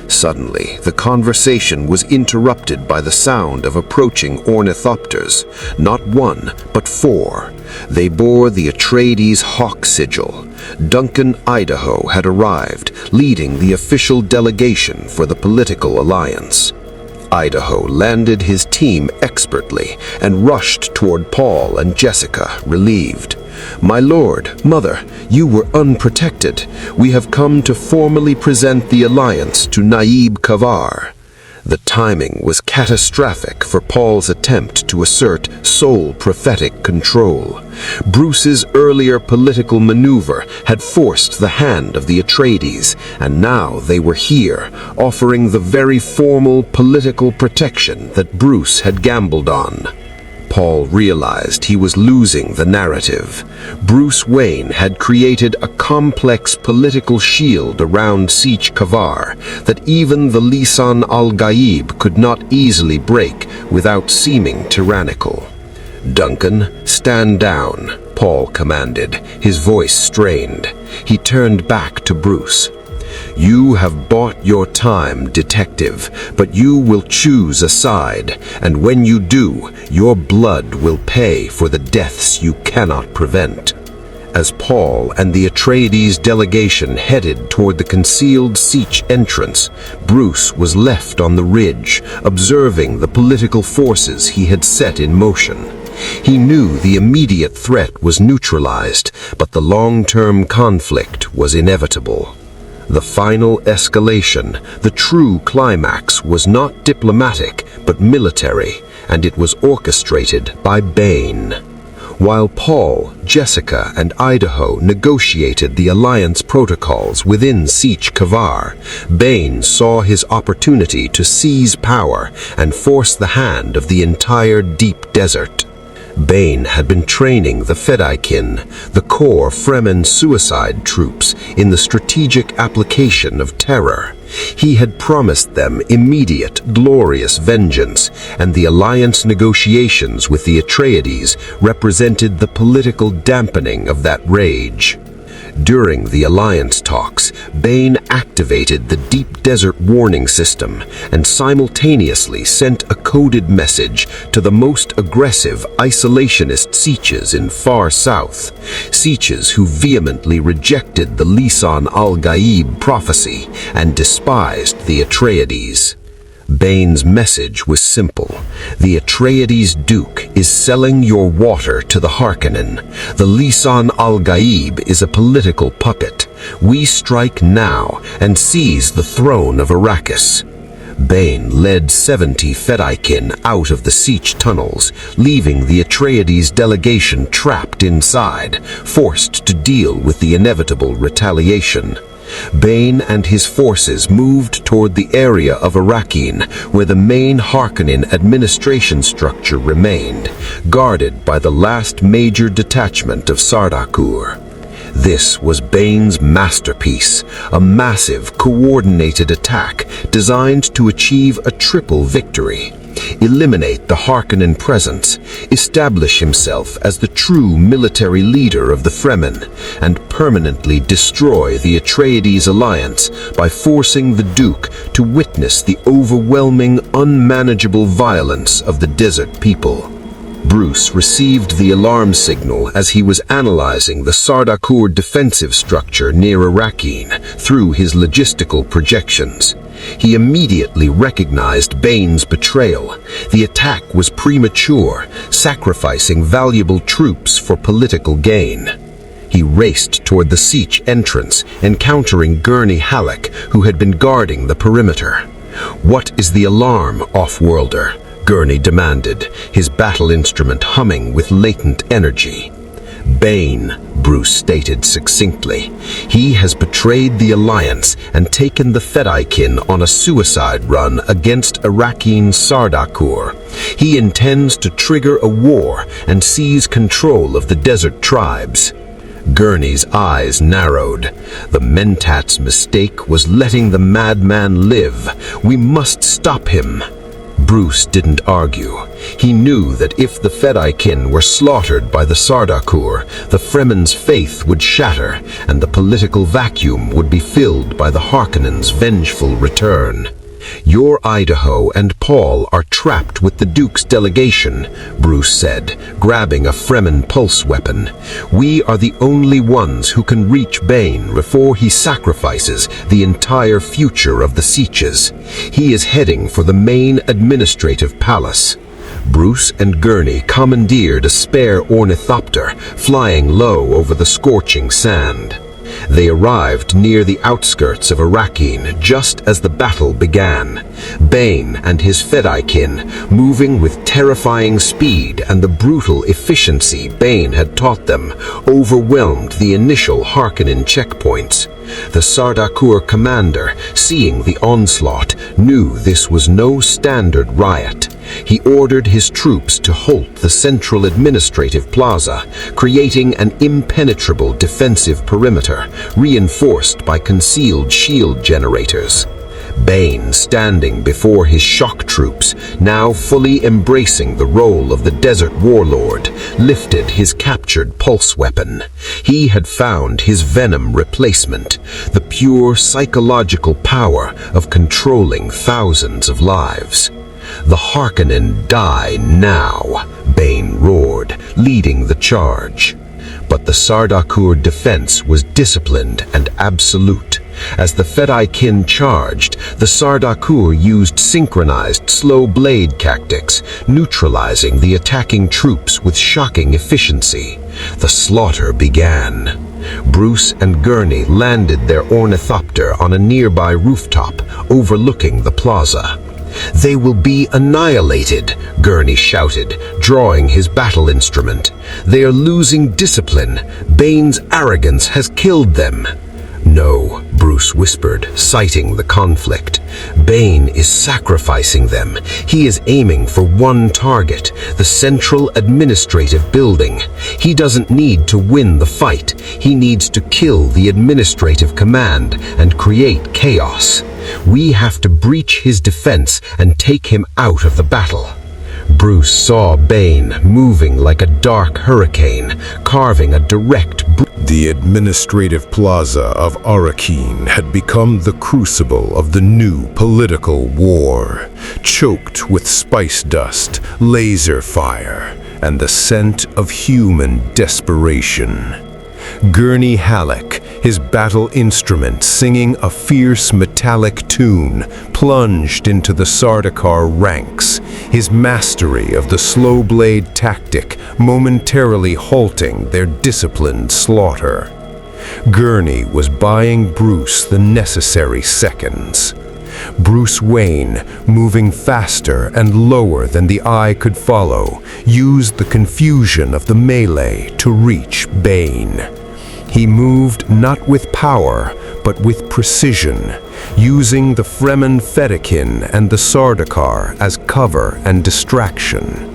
Suddenly, the conversation was interrupted by the sound of approaching ornithopters, not one, but 4. They bore the Atreides hawk sigil. Duncan Idaho had arrived, leading the official delegation for the political alliance. Idaho landed his team expertly and rushed toward Paul and Jessica, relieved. My lord, mother, you were unprotected. We have come to formally present the alliance to Naib Kavar. The timing was catastrophic for Paul's attempt to assert sole prophetic control. Bruce's earlier political maneuver had forced the hand of the Atreides, and now they were here, offering the very formal political protection that Bruce had gambled on. Paul realized he was losing the narrative. Bruce Wayne had created a complex political shield around Sietch Kavar that even the Lisan al-Gaib could not easily break without seeming tyrannical. Duncan, stand down, Paul commanded, his voice strained. He turned back to Bruce. You have bought your time, detective, but you will choose a side, and when you do, your blood will pay for the deaths you cannot prevent. As Paul and the Atreides delegation headed toward the concealed Sietch entrance, Bruce was left on the ridge, observing the political forces he had set in motion. He knew the immediate threat was neutralized, but the long-term conflict was inevitable. The final escalation, the true climax, was not diplomatic but military, and it was orchestrated by Bane. While Paul, Jessica, and Idaho negotiated the alliance protocols within Sietch Kavar, Bane saw his opportunity to seize power and force the hand of the entire deep desert. Bane had been training the Fedaykin, the core Fremen suicide troops, in the strategic application of terror. He had promised them immediate, glorious vengeance, and the alliance negotiations with the Atreides represented the political dampening of that rage. During the alliance talks, Bane activated the Deep Desert Warning System and simultaneously sent a coded message to the most aggressive isolationist Sietches in far south, Sietches who vehemently rejected the Lisan al-Gaib prophecy and despised the Atreides. Bane's message was simple. The Atreides Duke is selling your water to the Harkonnen. The Lisan al-Gaib is a political puppet. We strike now and seize the throne of Arrakis. Bane led 70 Fedaykin out of the Sietch tunnels, leaving the Atreides delegation trapped inside, forced to deal with the inevitable retaliation. Bane and his forces moved toward the area of Arrakeen, where the main Harkonnen administration structure remained, guarded by the last major detachment of Sardaukar. This was Bane's masterpiece, a massive, coordinated attack designed to achieve a triple victory. Eliminate the Harkonnen presence, establish himself as the true military leader of the Fremen, and permanently destroy the Atreides alliance by forcing the Duke to witness the overwhelming, unmanageable violence of the desert people. Bruce received the alarm signal as he was analyzing the Sardaukar defensive structure near Arrakeen through his logistical projections. He immediately recognized Bane's betrayal. The attack was premature, sacrificing valuable troops for political gain. He raced toward the Sietch entrance, encountering Gurney Halleck, who had been guarding the perimeter. "What is the alarm, off-worlder?" Gurney demanded, his battle instrument humming with latent energy. Bane, Bruce stated succinctly. He has betrayed the Alliance and taken the Fedaykin on a suicide run against Arakin Sardaukar. He intends to trigger a war and seize control of the desert tribes. Gurney's eyes narrowed. The Mentat's mistake was letting the madman live. We must stop him. Bruce didn't argue. He knew that if the Fedaykin were slaughtered by the Sardaukar, the Fremen's faith would shatter, and the political vacuum would be filled by the Harkonnens' vengeful return. Your Idaho and Paul are trapped with the Duke's delegation, Bruce said, grabbing a Fremen pulse weapon. We are the only ones who can reach Bane before he sacrifices the entire future of the Sietches. He is heading for the main administrative palace. Bruce and Gurney commandeered a spare ornithopter, flying low over the scorching sand. They arrived near the outskirts of Arakin just as the battle began. Bane and his Fedaykin, moving with terrifying speed and the brutal efficiency Bane had taught them, overwhelmed the initial Harkonnen checkpoints. The Sardaukar commander, seeing the onslaught, knew this was no standard riot. He ordered his troops to halt the central administrative plaza, creating an impenetrable defensive perimeter, reinforced by concealed shield generators. Bane, standing before his shock troops, now fully embracing the role of the desert warlord, lifted his captured pulse weapon. He had found his venom replacement, the pure psychological power of controlling thousands of lives. The Harkonnen die now, Bane roared, leading the charge. But the Sardaukar defense was disciplined and absolute. As the Fedaykin charged, the Sardaukar used synchronized slow blade tactics, neutralizing the attacking troops with shocking efficiency. The slaughter began. Bruce and Gurney landed their ornithopter on a nearby rooftop overlooking the plaza. "They will be annihilated," Gurney shouted, drawing his battle instrument. "They are losing discipline. Bane's arrogance has killed them." "No," Bruce whispered, citing the conflict. "Bane is sacrificing them. He is aiming for one target, the central administrative building. He doesn't need to win the fight. He needs to kill the administrative command and create chaos. We have to breach his defense and take him out of the battle." Bruce saw Bane moving like a dark hurricane, carving a direct.
The administrative plaza of Arrakis had become the crucible of the new political war, choked with spice dust, laser fire, and the scent of human desperation. Gurney Halleck, his battle instrument singing a fierce metallic tune, plunged into the Sardaukar ranks, his mastery of the slow blade tactic momentarily halting their disciplined slaughter. Gurney was buying Bruce the necessary seconds. Bruce Wayne, moving faster and lower than the eye could follow, used the confusion of the melee to reach Bane. He moved not with power, but with precision, using the Fremen Fedaykin and the Sardaukar as cover and distraction.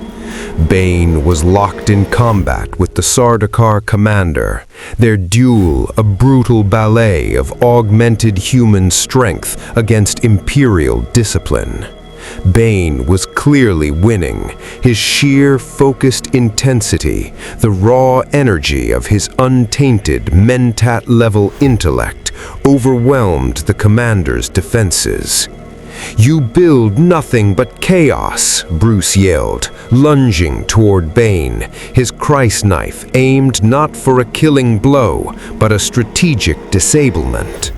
Bane was locked in combat with the Sardaukar commander, their duel a brutal ballet of augmented human strength against imperial discipline. Bane was clearly winning. His sheer, focused intensity, the raw energy of his untainted Mentat-level intellect, overwhelmed the commander's defenses. "You build nothing but chaos," Bruce yelled, lunging toward Bane, his Christ knife aimed not for a killing blow, but a strategic disablement.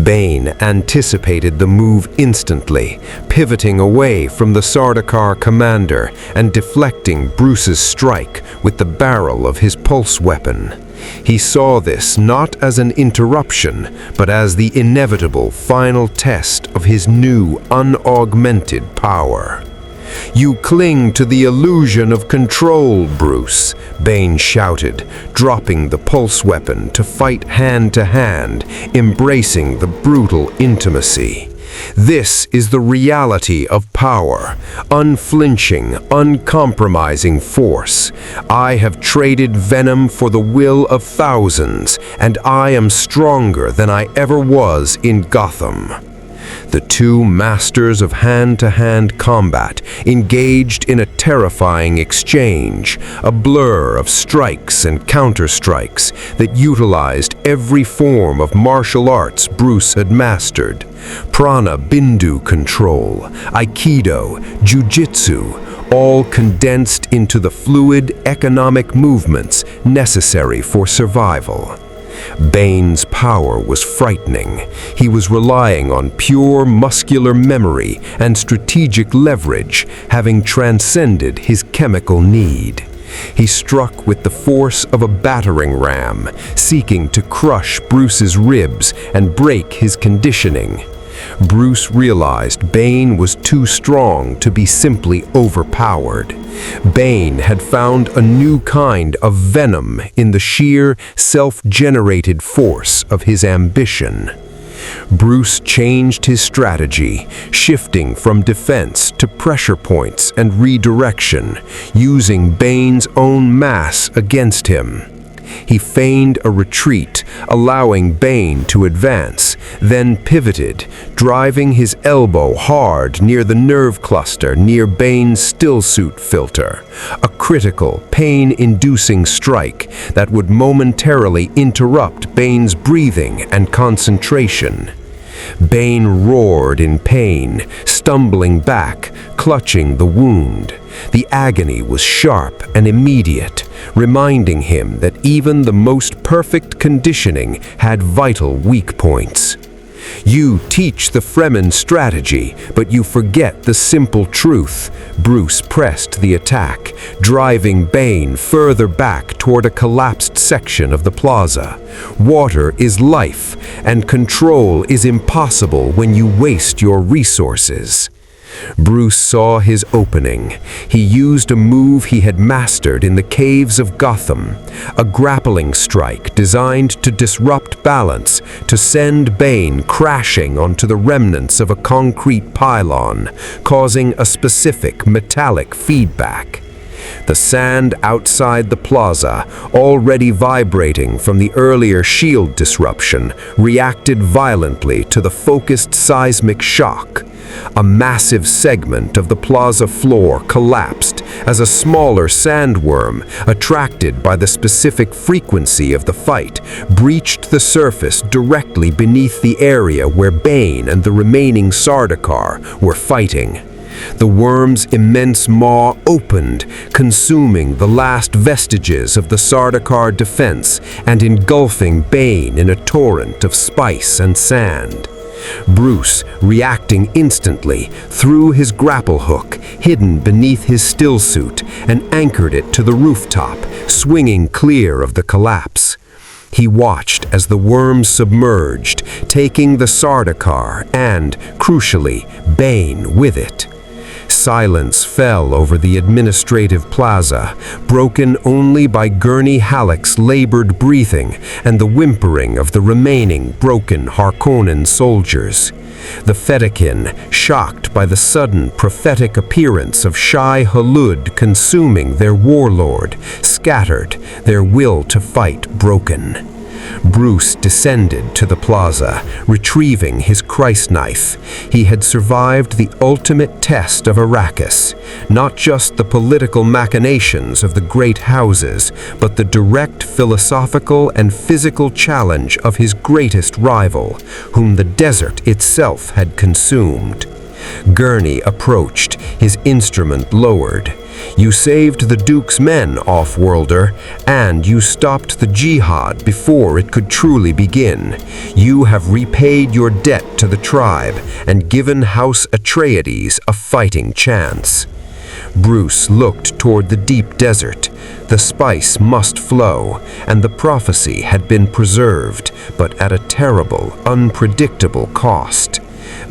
Bane anticipated the move instantly, pivoting away from the Sardaukar commander and deflecting Bruce's strike with the barrel of his pulse weapon. He saw this not as an interruption, but as the inevitable final test of his new, unaugmented power.
"You cling to the illusion of control, Bruce," Bane shouted, dropping the pulse weapon to fight hand to hand, embracing the brutal intimacy. "This is the reality of power, unflinching, uncompromising force. I have traded venom for the will of thousands, and I am stronger than I ever was in Gotham." The two masters of hand-to-hand combat engaged in a terrifying exchange, a blur of strikes and counter-strikes that utilized every form of martial arts Bruce had mastered. Prana Bindu control, Aikido, Jiu-Jitsu, all condensed into the fluid economic movements necessary for survival. Bane's power was frightening. He was relying on pure muscular memory and strategic leverage, having transcended his chemical need. He struck with the force of a battering ram, seeking to crush Bruce's ribs and break his conditioning. Bruce realized Bane was too strong to be simply overpowered. Bane had found a new kind of venom in the sheer, self-generated force of his ambition. Bruce changed his strategy, shifting from defense to pressure points and redirection, using Bane's own mass against him. He feigned a retreat, allowing Bane to advance, then pivoted, driving his elbow hard near the nerve cluster near Bane's stillsuit filter, a critical, pain-inducing strike that would momentarily interrupt Bane's breathing and concentration. Bane roared in pain, stumbling back, clutching the wound. The agony was sharp and immediate, reminding him that even the most perfect conditioning had vital weak points. "You teach the Fremen strategy, but you forget the simple truth." Bruce pressed the attack, driving Bane further back toward a collapsed section of the plaza. "Water is life, and control is impossible when you waste your resources." Bruce saw his opening. He used a move he had mastered in the caves of Gotham, a grappling strike designed to disrupt balance, to send Bane crashing onto the remnants of a concrete pylon, causing a specific metallic feedback. The sand outside the plaza, already vibrating from the earlier shield disruption, reacted violently to the focused seismic shock. A massive segment of the plaza floor collapsed as a smaller sandworm, attracted by the specific frequency of the fight, breached the surface directly beneath the area where Bane and the remaining Sardaukar were fighting. The worm's immense maw opened, consuming the last vestiges of the Sardaukar defense and engulfing Bane in a torrent of spice and sand. Bruce, reacting instantly, threw his grapple hook, hidden beneath his stillsuit, and anchored it to the rooftop, swinging clear of the collapse. He watched as the worm submerged, taking the Sardaukar and, crucially, Bane with it. Silence fell over the administrative plaza, broken only by Gurney Halleck's labored breathing and the whimpering of the remaining broken Harkonnen soldiers. The Fedaykin, shocked by the sudden prophetic appearance of Shai Hulud consuming their warlord, scattered, their will to fight broken. Bruce descended to the plaza, retrieving his Christ knife. He had survived the ultimate test of Arrakis, not just the political machinations of the great houses, but the direct philosophical and physical challenge of his greatest rival, whom the desert itself had consumed. Gurney approached, his instrument lowered. "You saved the Duke's men, off-worlder, and you stopped the jihad before it could truly begin. You have repaid your debt to the tribe and given House Atreides a fighting chance." Bruce looked toward the deep desert. The spice must flow, and the prophecy had been preserved, but at a terrible, unpredictable cost.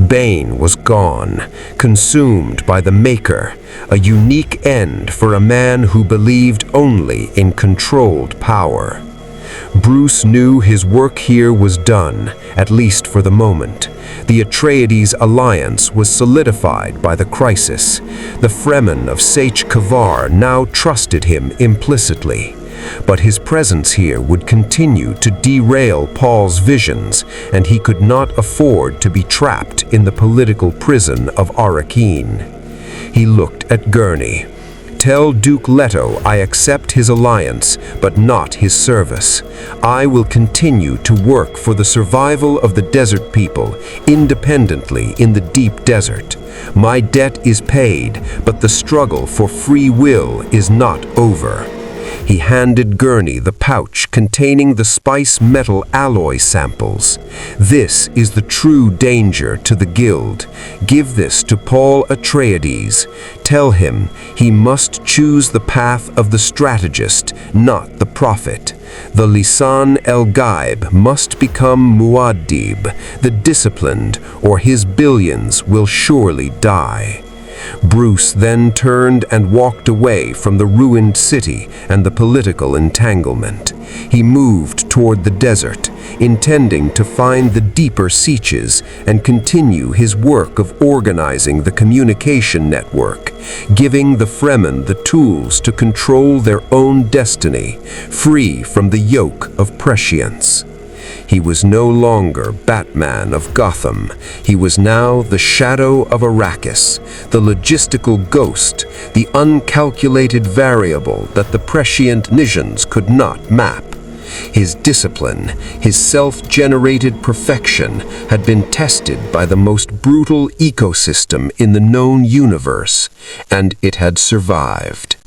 Bane was gone, consumed by the Maker, a unique end for a man who believed only in controlled power. Bruce knew his work here was done, at least for the moment. The Atreides alliance was solidified by the crisis. The Fremen of Sach Kavar now trusted him implicitly. But his presence here would continue to derail Paul's visions, and he could not afford to be trapped in the political prison of Arrakis. He looked at Gurney. "Tell Duke Leto I accept his alliance, but not his service. I will continue to work for the survival of the desert people, independently in the deep desert. My debt is paid, but the struggle for free will is not over." He handed Gurney the pouch containing the spice metal alloy samples. "This is the true danger to the Guild. Give this to Paul Atreides. Tell him he must choose the path of the strategist, not the prophet. The Lisan el-Gaib must become Muad'Dib, the disciplined, or his billions will surely die." Bruce then turned and walked away from the ruined city and the political entanglement. He moved toward the desert, intending to find the deeper Sietches and continue his work of organizing the communication network, giving the Fremen the tools to control their own destiny, free from the yoke of prescience. He was no longer Batman of Gotham. He was now the shadow of Arrakis, the logistical ghost, the uncalculated variable that the prescient visions could not map. His discipline, his self-generated perfection, had been tested by the most brutal ecosystem in the known universe, and it had survived.